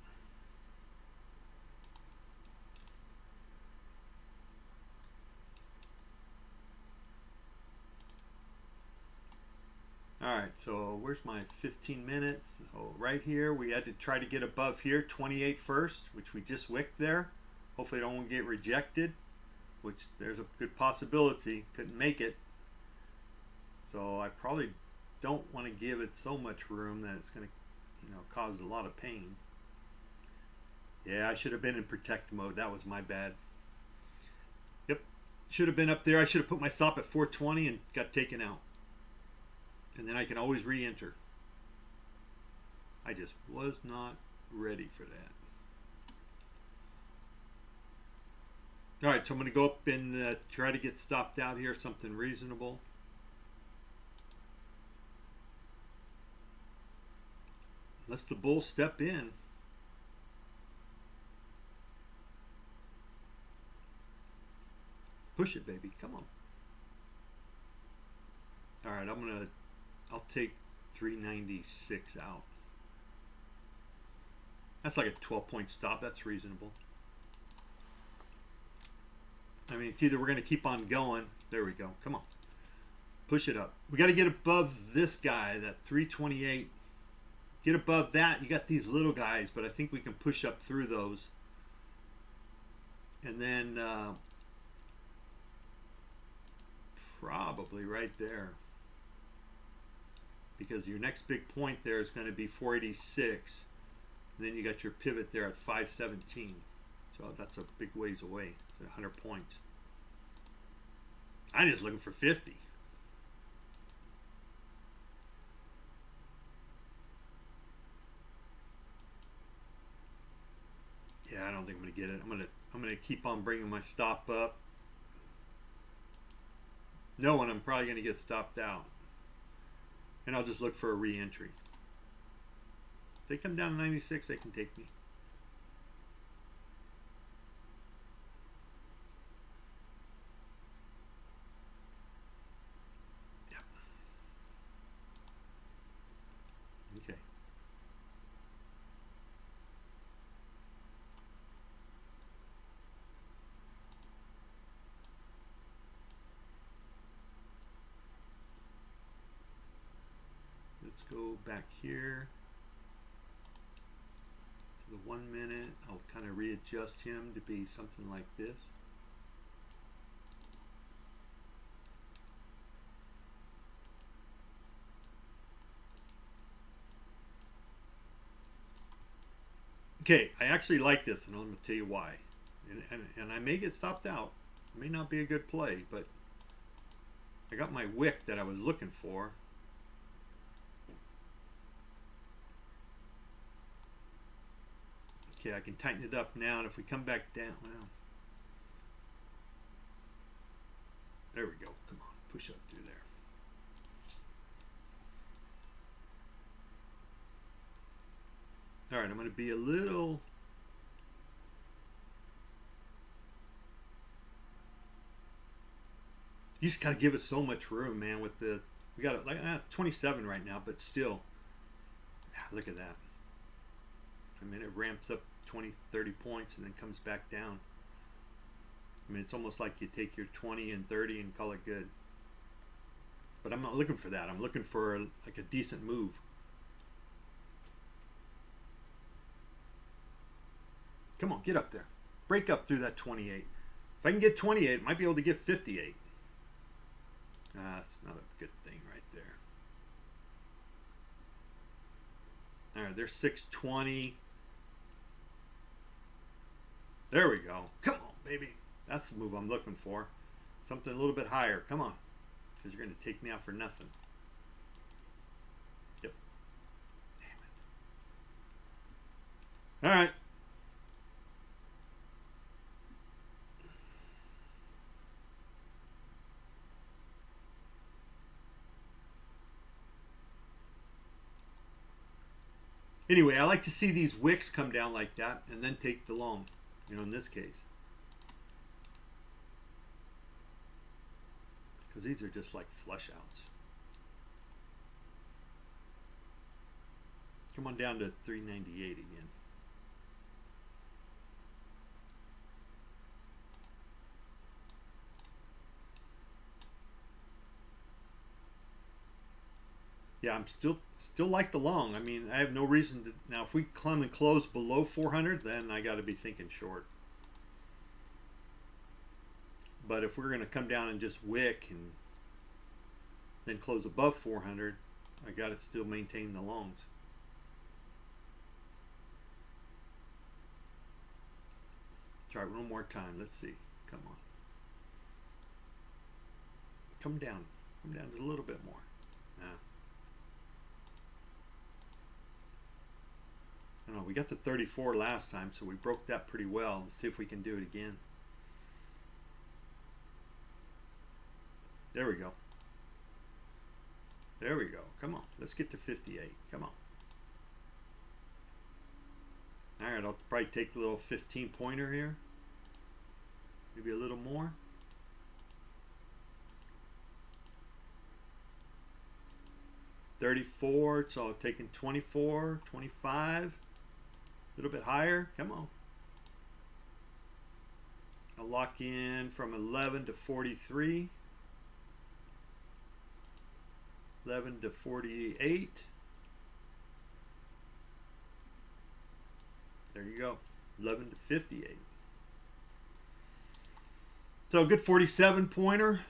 Alright, so where's my 15 minutes? Oh, right here. We had to try to get above here, 28 first, which we just wicked there. Hopefully it don't get rejected, which there's a good possibility. Couldn't make it. So I probably don't want to give it so much room that it's going to, cause a lot of pain. Yeah, I should have been in protect mode. That was my bad. Yep, should have been up there. I should have put my stop at 420 and got taken out. And then I can always re-enter. I just was not ready for that. All right, so I'm going to go up and try to get stopped out here, something reasonable. Unless the bulls step in. Push it, baby. Come on. All right, I'll take 396 out. That's like a 12-point stop. That's reasonable. I mean, it's either we're going to keep on going. There we go. Come on. Push it up. We got to get above this guy, that 328. Get above that. You got these little guys, but I think we can push up through those. And then probably right there. Because your next big point there is going to be 486. And then you got your pivot there at 517. So that's a big ways away. It's 100 points. I'm just looking for 50. Yeah, I don't think I'm going to get it. I'm going to keep on bringing my stop up. Knowing I'm probably going to get stopped out. And I'll just look for a re-entry. If they come down to 96, they can take me. Yep. Okay. Let's go back here to the 1 minute. I'll kind of readjust him to be something like this. Okay, I actually like this, and I'm going to tell you why. And I may get stopped out. It may not be a good play, but I got my wick that I was looking for. Okay, I can tighten it up now, and if we come back down, well, there we go. Come on, push up through there. All right, I'm going to be a little... You just got to give it so much room, man. With the, we got it like 27 right now, but still, look at that. I mean, it ramps up 20, 30 points and then comes back down. I mean, it's almost like you take your 20 and 30 and call it good. But I'm not looking for that. I'm looking for like a decent move. Come on, get up there. Break up through that 28. If I can get 28, I might be able to get 58. That's not a good thing right there. All right, there's 620. There we go. Come on, baby. That's the move I'm looking for. Something a little bit higher. Come on. Because you're going to take me out for nothing. Yep. Damn it. All right. Anyway, I like to see these wicks come down like that and then take the long, you know, in this case. Because these are just like flush outs. Come on down to 398 again. Yeah, I'm still like the long. I mean, I have no reason to. Now, if we come and close below 400, then I got to be thinking short. But if we're going to come down and just wick and then close above 400, I got to still maintain the longs. Try it one more time. Let's see. Come on. Come down. Come down just a little bit more. I don't know, we got to 34 last time, so we broke that pretty well. Let's see if we can do it again. There we go. There we go. Come on. Let's get to 58. Come on. All right, I'll probably take a little 15-pointer here. Maybe a little more. $34, so I've taken 24, 25. A little bit higher. Come on. I'll lock in from 11 to 43. 11 to 48. There you go. 11 to 58. So a good 47 pointer.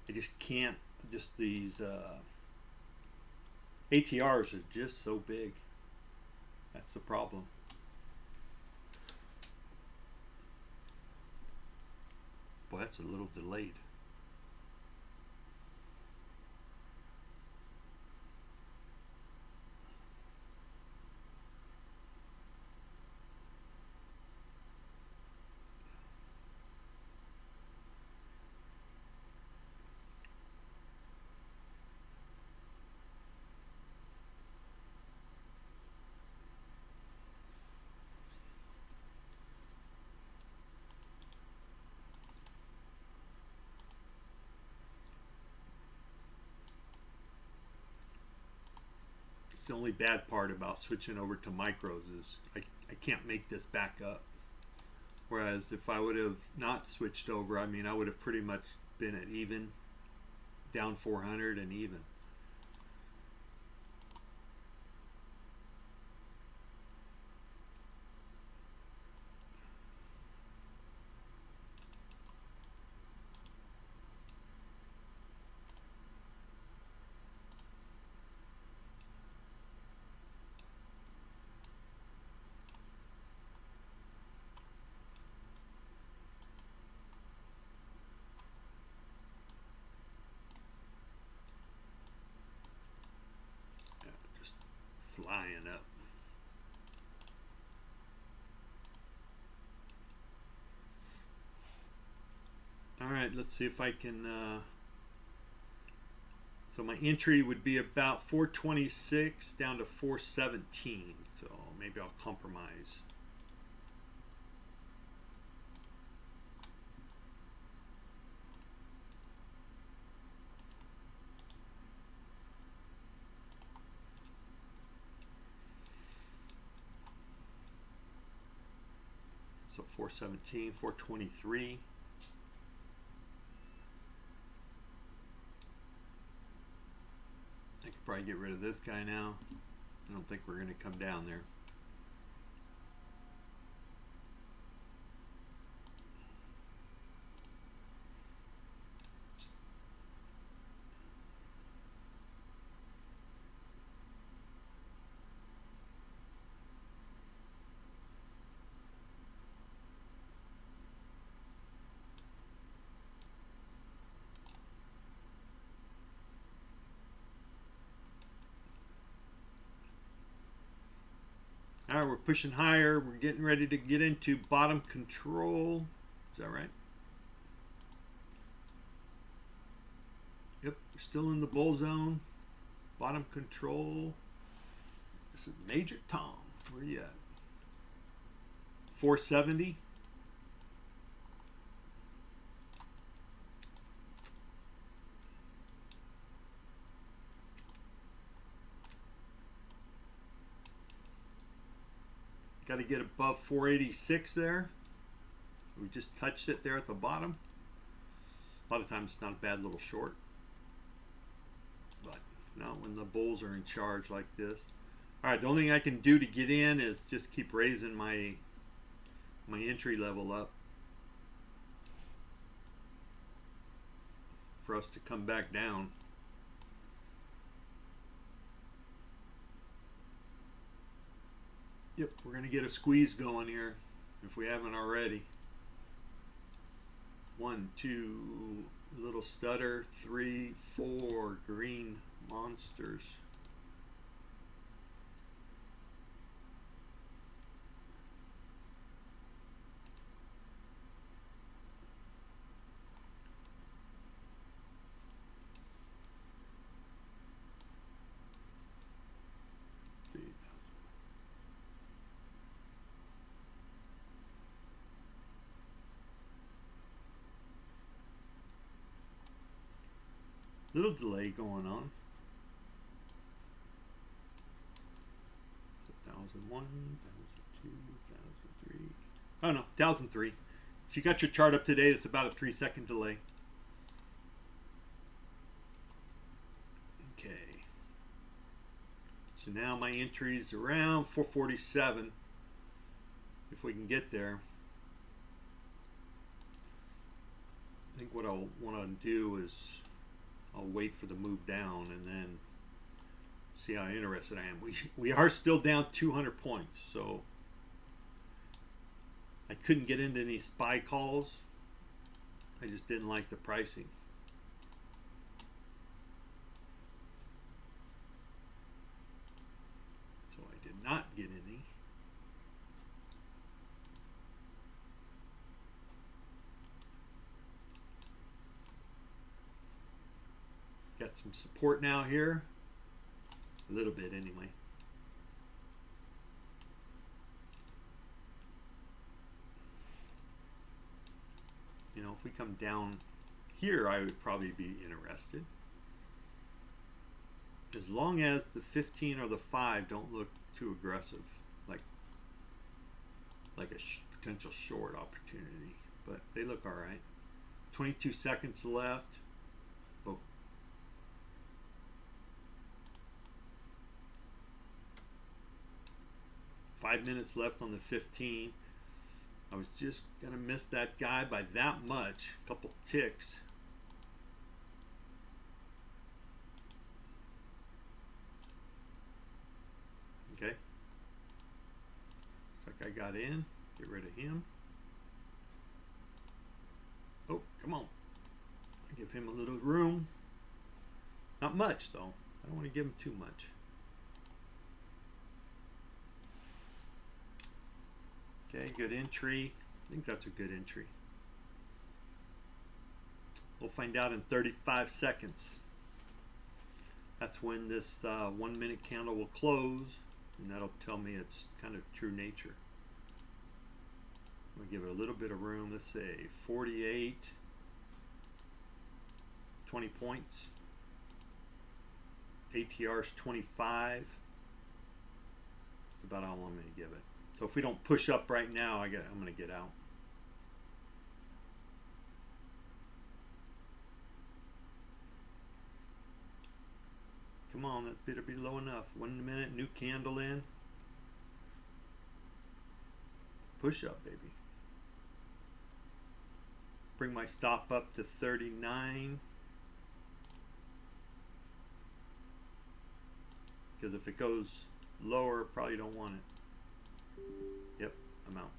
I just can't, just these ATRs are just so big. That's the problem. Boy, that's a little delayed. The only bad part about switching over to micros is I can't make this back up. Whereas if I would have not switched over, I mean, I would have pretty much been at even, down 400 and even. buying up. All right, let's see if I can. So my entry would be about 426 down to 417. So maybe I'll compromise. So 417, 423. I could probably get rid of this guy now. I don't think we're going to come down there. All right, we're pushing higher. We're getting ready to get into bottom control. Is that right? Yep, we're still in the bull zone. Bottom control. This is Major Tom. Where you at? 470. Got to get above 486 there. We just touched it there at the bottom. A lot of times it's not a bad little short. But not when the bulls are in charge like this. All right, the only thing I can do to get in is just keep raising my entry level up for us to come back down. Yep, we're going to get a squeeze going here if we haven't already. 1, 2, little stutter, 3, 4 green monsters. Little delay going on. So 1001, 1002, 1003. Oh no, 1003. If you got your chart up to date, it's about a 3-second delay. Okay. So now my entry's around 447. If we can get there. I think what I'll want to do is I'll wait for the move down and then see how interested I am. We are still down 200 points, so I couldn't get into any SPY calls. I just didn't like the pricing. So I did not get any. Got some support now here. A little bit anyway. You know, if we come down here, I would probably be interested. As long as the 15 or the 5 don't look too aggressive, like a potential short opportunity. But they look all right. 22 seconds left. Oh. Five minutes left on the 15. I was just gonna miss that guy by that much. A couple ticks. Okay. Looks like I got in. Get rid of him. Oh, come on. I give him a little room. Not much though. I don't want to give him too much. Okay, good entry. I think that's a good entry. We'll find out in 35 seconds. That's when this 1 minute candle will close, and that'll tell me its kind of true nature. I'm going to give it a little bit of room. Let's say 48, 20 points. ATR's 25. That's about all I'm going to give it. So if we don't push up right now, I'm going to get out. Come on, that better be low enough. 1 minute, new candle in. Push up, baby. Bring my stop up to 39. Because if it goes lower, probably don't want it. Yep, I'm out.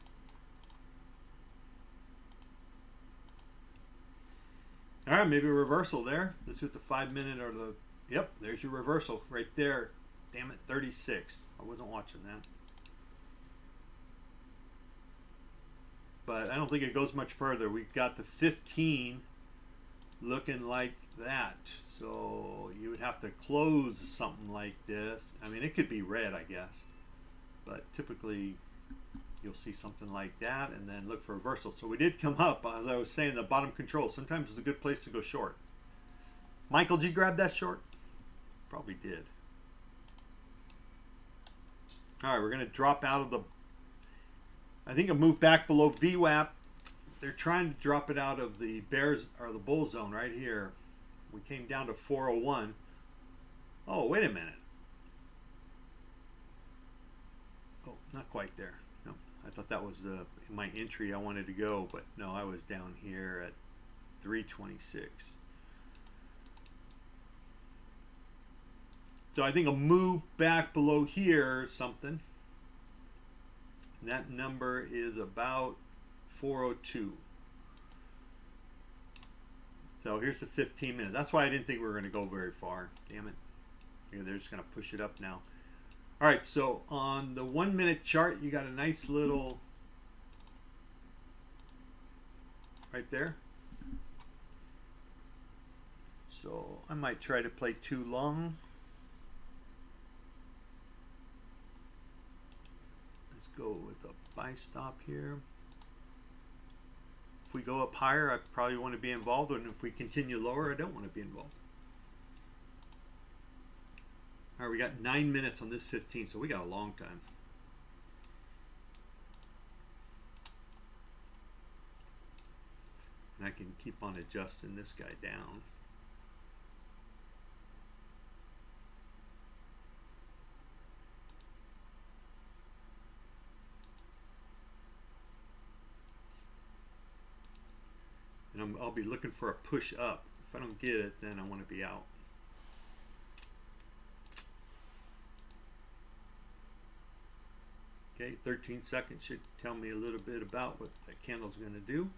All right, maybe a reversal there. Let's see what the 5 minute or the, yep, there's your reversal right there. Damn it, 36. I wasn't watching that. But I don't think it goes much further. We've got the 15 looking like that. So you would have to close something like this. I mean, it could be red, I guess. But typically, you'll see something like that and then look for reversal. So we did come up, as I was saying, the bottom control. Sometimes it's a good place to go short. Michael, did you grab that short? Probably did. All right, we're going to drop out of the, I think a move back below VWAP. They're trying to drop it out of the bears or the bull zone right here. We came down to 401. Oh, wait a minute. Oh, not quite there. No, I thought that was my entry I wanted to go, but no, I was down here at 326. So I think a move back below here or something. That number is about 402. So here's the 15 minutes. That's why I didn't think we were going to go very far. Damn it. Yeah, they're just going to push it up now. All right, so on the 1 minute chart, you got a nice little right there. So I might try to play too long. Let's go with a buy stop here. If we go up higher, I probably want to be involved, and if we continue lower, I don't want to be involved. All right, we got 9 minutes on this 15, so we got a long time. And I can keep on adjusting this guy down. And I'll be looking for a push up. If I don't get it, then I want to be out. Okay, 13 seconds should tell me a little bit about what that candle's going to do.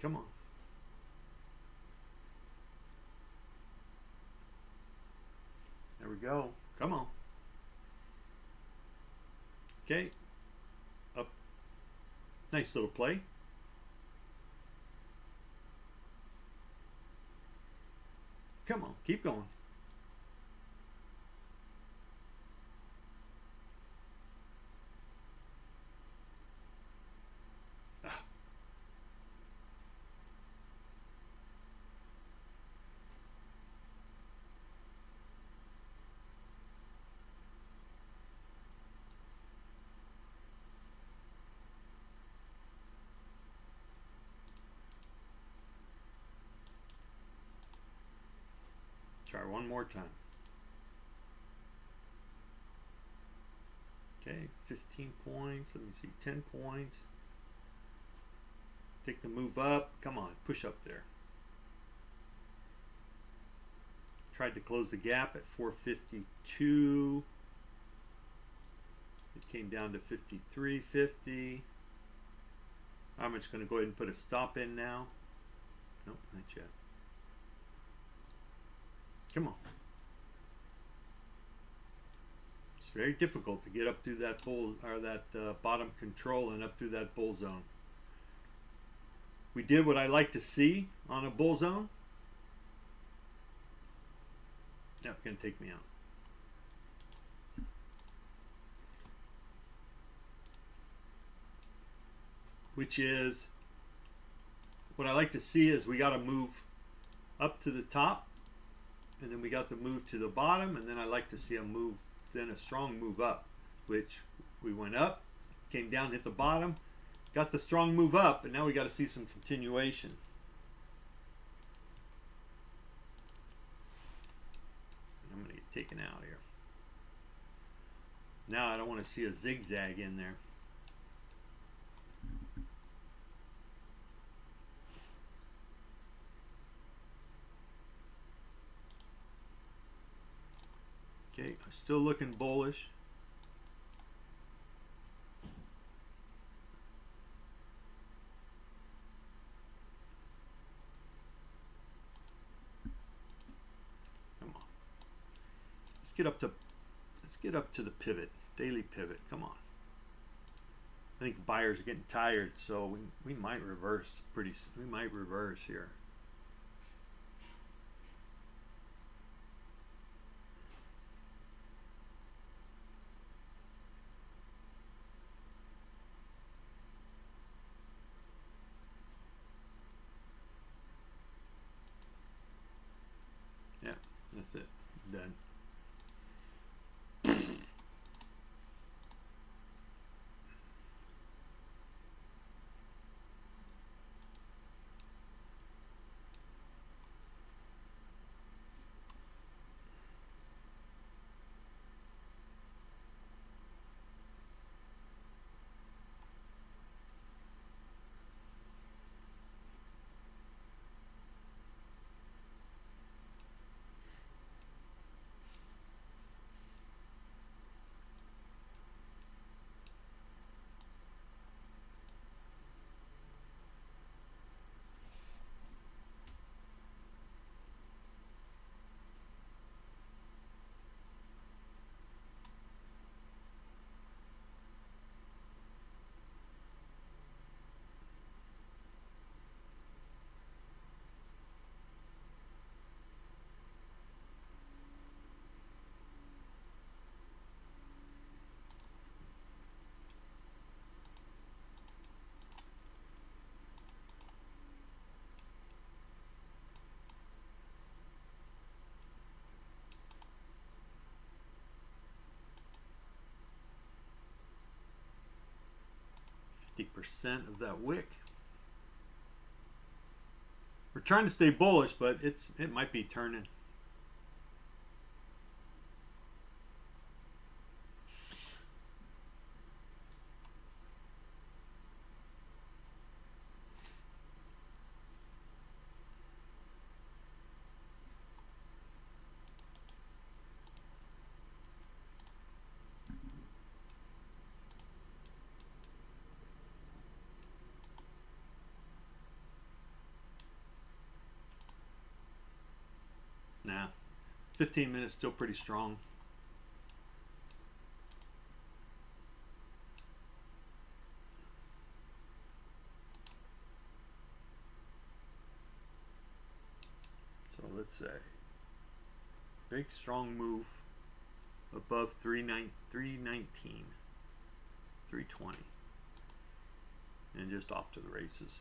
Come on. There we go. Come on. Okay. Up. Nice little play. Come on. Keep going. Ah. Try one more time. Okay, 15 points. Let me see, 10 points. Take the move up. Come on, push up there. Tried to close the gap at 452. It came down to 53.50. I'm just going to go ahead and put a stop in now. Nope, not yet. Come on. It's very difficult to get up through that bull or that bottom control and up through that bull zone. We did what I like to see on a bull zone. That's going to take me out. Which is, what I like to see is we got to move up to the top, and then we got to move to the bottom, and then I like to see a move, then a strong move up, which we went up, came down, hit the bottom, got the strong move up, and now we got to see some continuation. I'm going to get taken out here. Now I don't want to see a zigzag in there. Okay, I'm still looking bullish. Come on. Let's get up to the pivot, daily pivot. Come on. I think buyers are getting tired, so we might reverse we might reverse here. Yeah, that's it. Done. % of that wick. We're trying to stay bullish, but it might be turning. Nah, 15 minutes still pretty strong. So let's say big strong move above 319, 320, and just off to the races.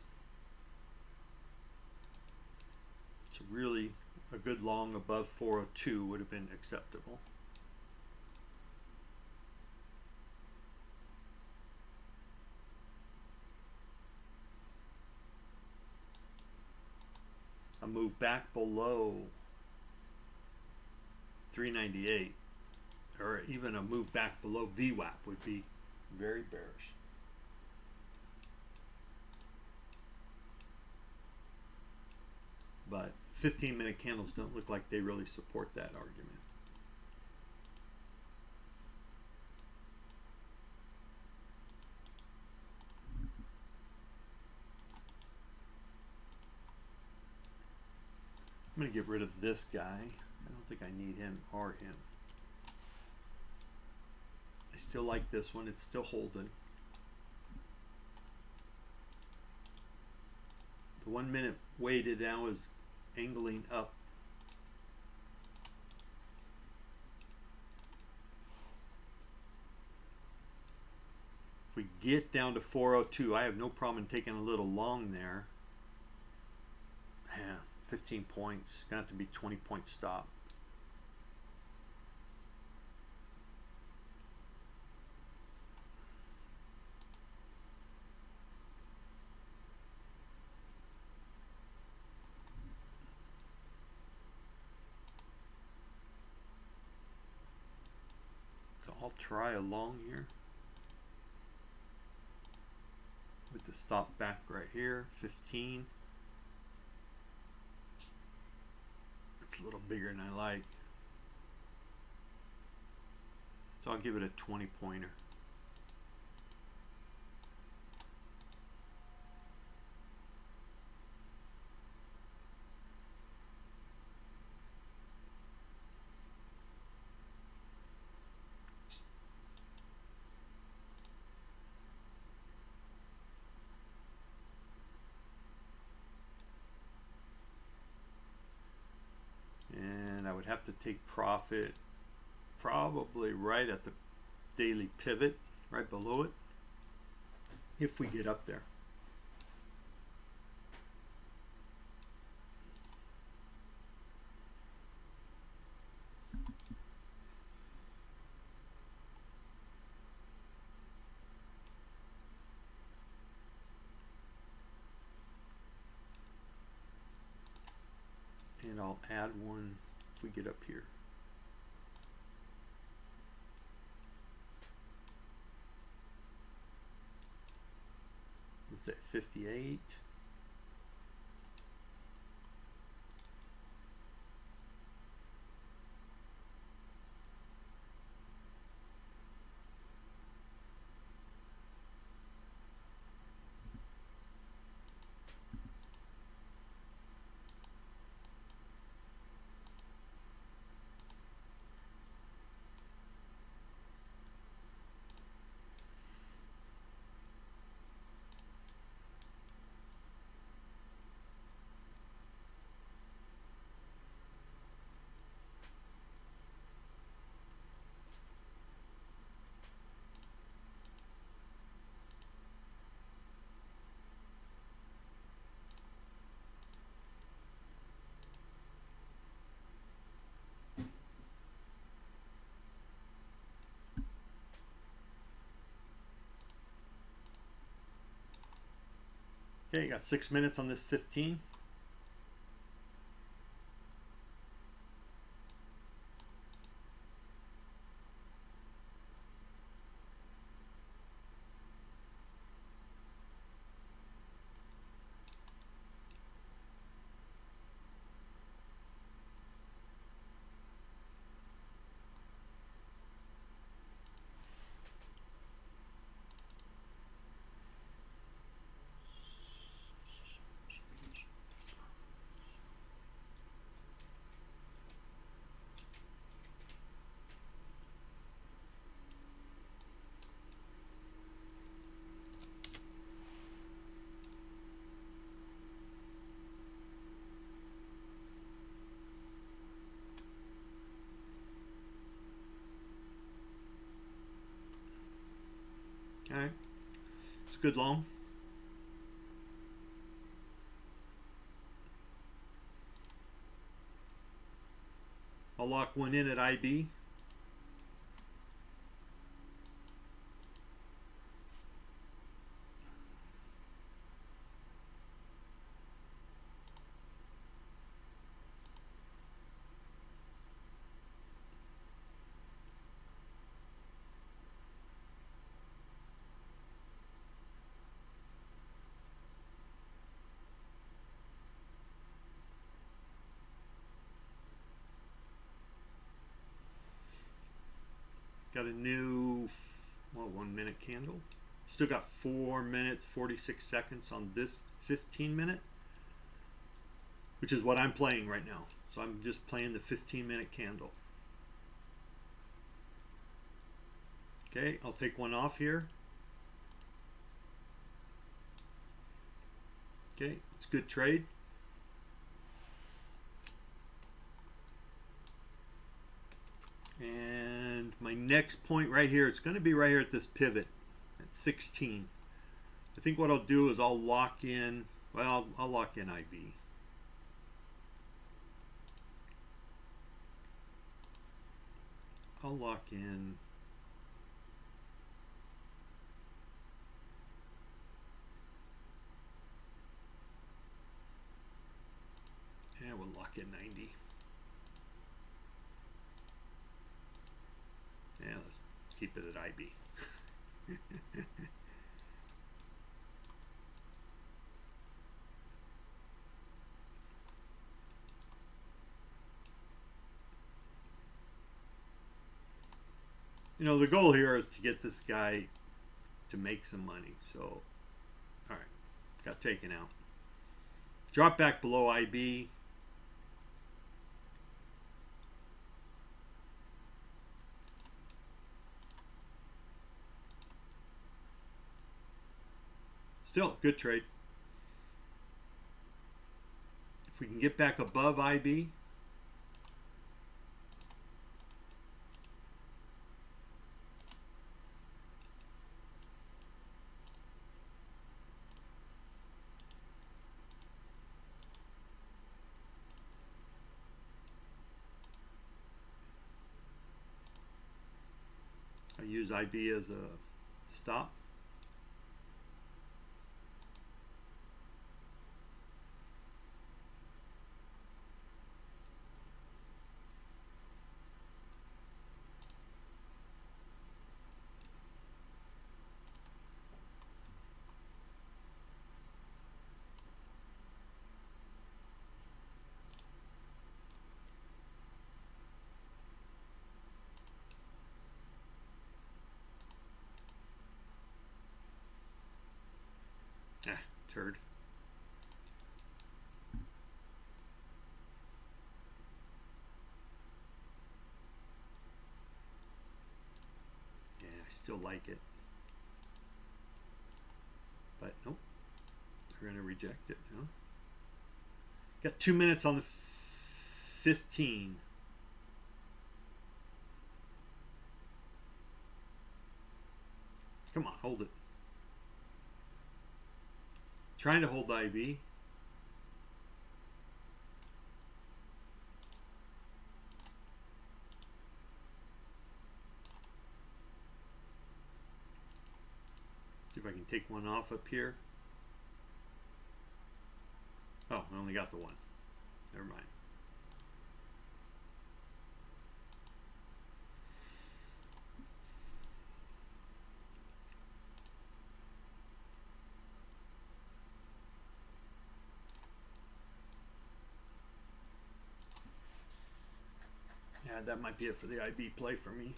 So really a good long above 402 would have been acceptable. A move back below 398, or even a move back below VWAP would be very bearish. But 15-minute candles don't look like they really support that argument. I'm going to get rid of this guy. I don't think I need him or him. I still like this one. It's still holding. The 1 minute weighted now is angling up. If we get down to 402, I have no problem in taking a little long there. Yeah, 15 points. Gonna have to be 20-point stop. So I'll try a long here with the stop back right here, 15. It's a little bigger than I like. So I'll give it a 20-pointer. I would have to take profit probably right at the daily pivot, right below it, if we get up there. And I'll add one if we get up here. Let's say 58. Okay, you got 6 minutes on this 15. All right, it's good long. I'll lock one in at IB. Got a new, well, 1 minute candle. Still got 4 minutes, 46 seconds on this 15 minute. which is what I'm playing right now. So I'm just playing the 15-minute candle. Okay, I'll take one off here. Okay, it's a good trade. And my next point right here, it's going to be right here at this pivot at 16. I think what I'll do is I'll lock in, well, I'll lock in IB. I'll lock in we'll lock in 90. Yeah, let's keep it at IB. You know, the goal here is to get this guy to make some money. So, all right, got taken out. Drop back below IB. Still, good trade. If we can get back above IB, I use IB as a stop. Turd. Yeah, I still like it. But nope. We're going to reject it. Huh? Got 2 minutes on the 15. Come on, hold it. Trying to hold IB. See if I can take one off up here. Oh, I only got the one. Never mind. Yeah, that might be it for the IB play for me.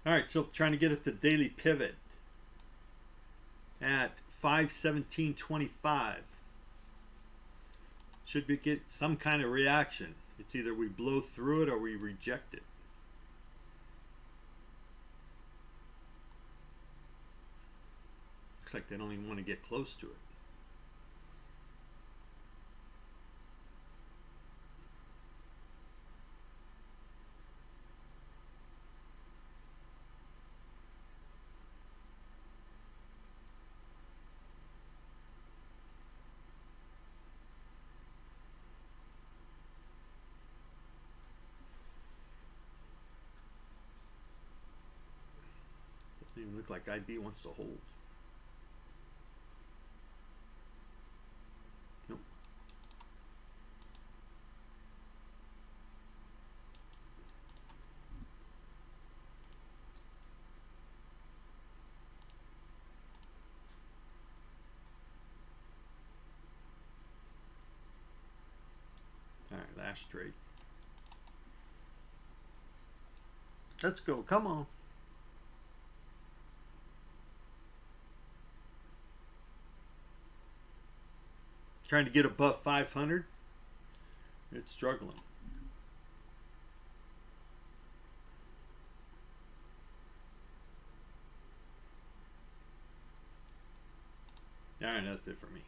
All right, so trying to get at the daily pivot at 517.25. Should we get some kind of reaction? It's either we blow through it or we reject it. Looks like they don't even want to get close to it. Doesn't even look like IB wants to hold. Nope. All right, last trade. Let's go. Come on. Trying to get above 500. It's struggling. All right, that's it for me.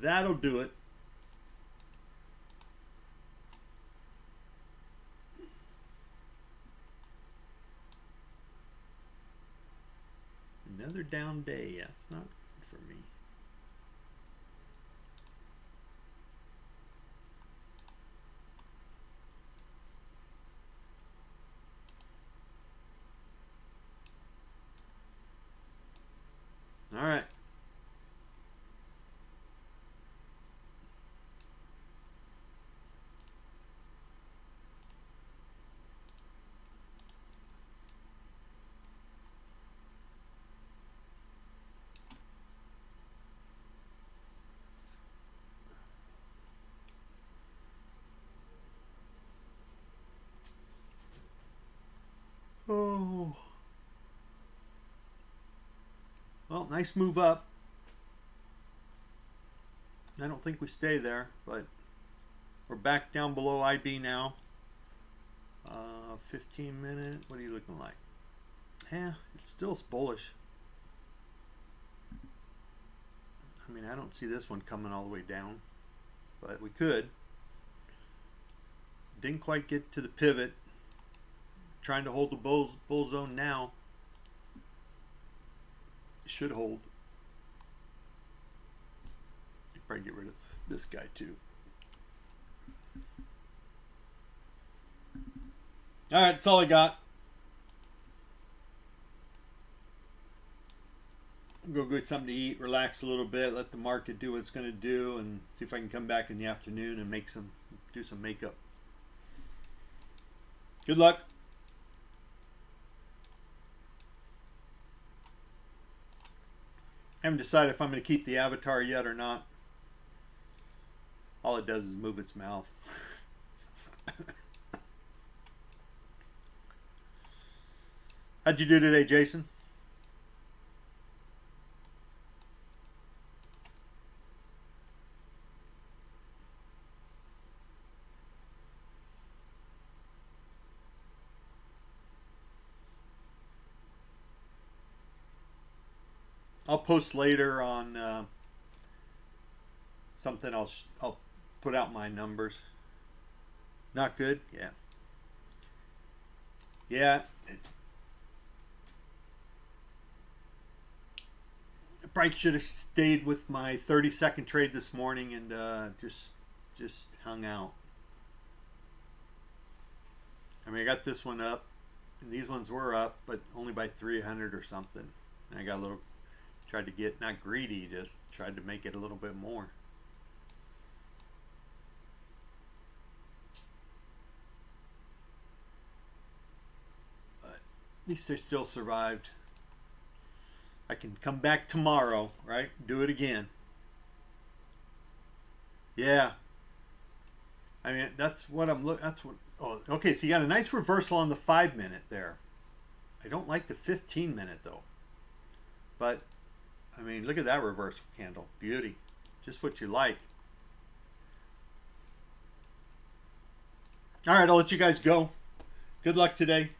That'll do it. Another down day. That's not good for me. All right. Oh. Well, nice move up. I don't think we stay there, but we're back down below IB now. 15 minute. What are you looking like? Yeah, it's still bullish. I mean, I don't see this one coming all the way down, but we could. Didn't quite get to the pivot. Trying to hold the bull zone now. Should hold. Probably get rid of this guy too. All right, that's all I got. Go get something to eat, relax a little bit, let the market do what it's going to do, and see if I can come back in the afternoon and do some makeup. Good luck. I haven't decided if I'm going to keep the avatar yet or not. All it does is move its mouth. How'd you do today, Jason? I'll post later on something. I'll put out my numbers. Not good? Yeah. Yeah. I probably should have stayed with my 30-second trade this morning and just hung out. I mean, I got this one up, and these ones were up, but only by 300 or something. And I got a little, tried to get, not greedy, just tried to make it a little bit more. But at least I still survived. I can come back tomorrow, right? Do it again. Yeah. I mean, that's what I'm looking. That's what. Oh, okay. So you got a nice reversal on the 5-minute there. I don't like the 15-minute though. But I mean, look at that reversal candle. Beauty. Just what you like. All right, I'll let you guys go. Good luck today.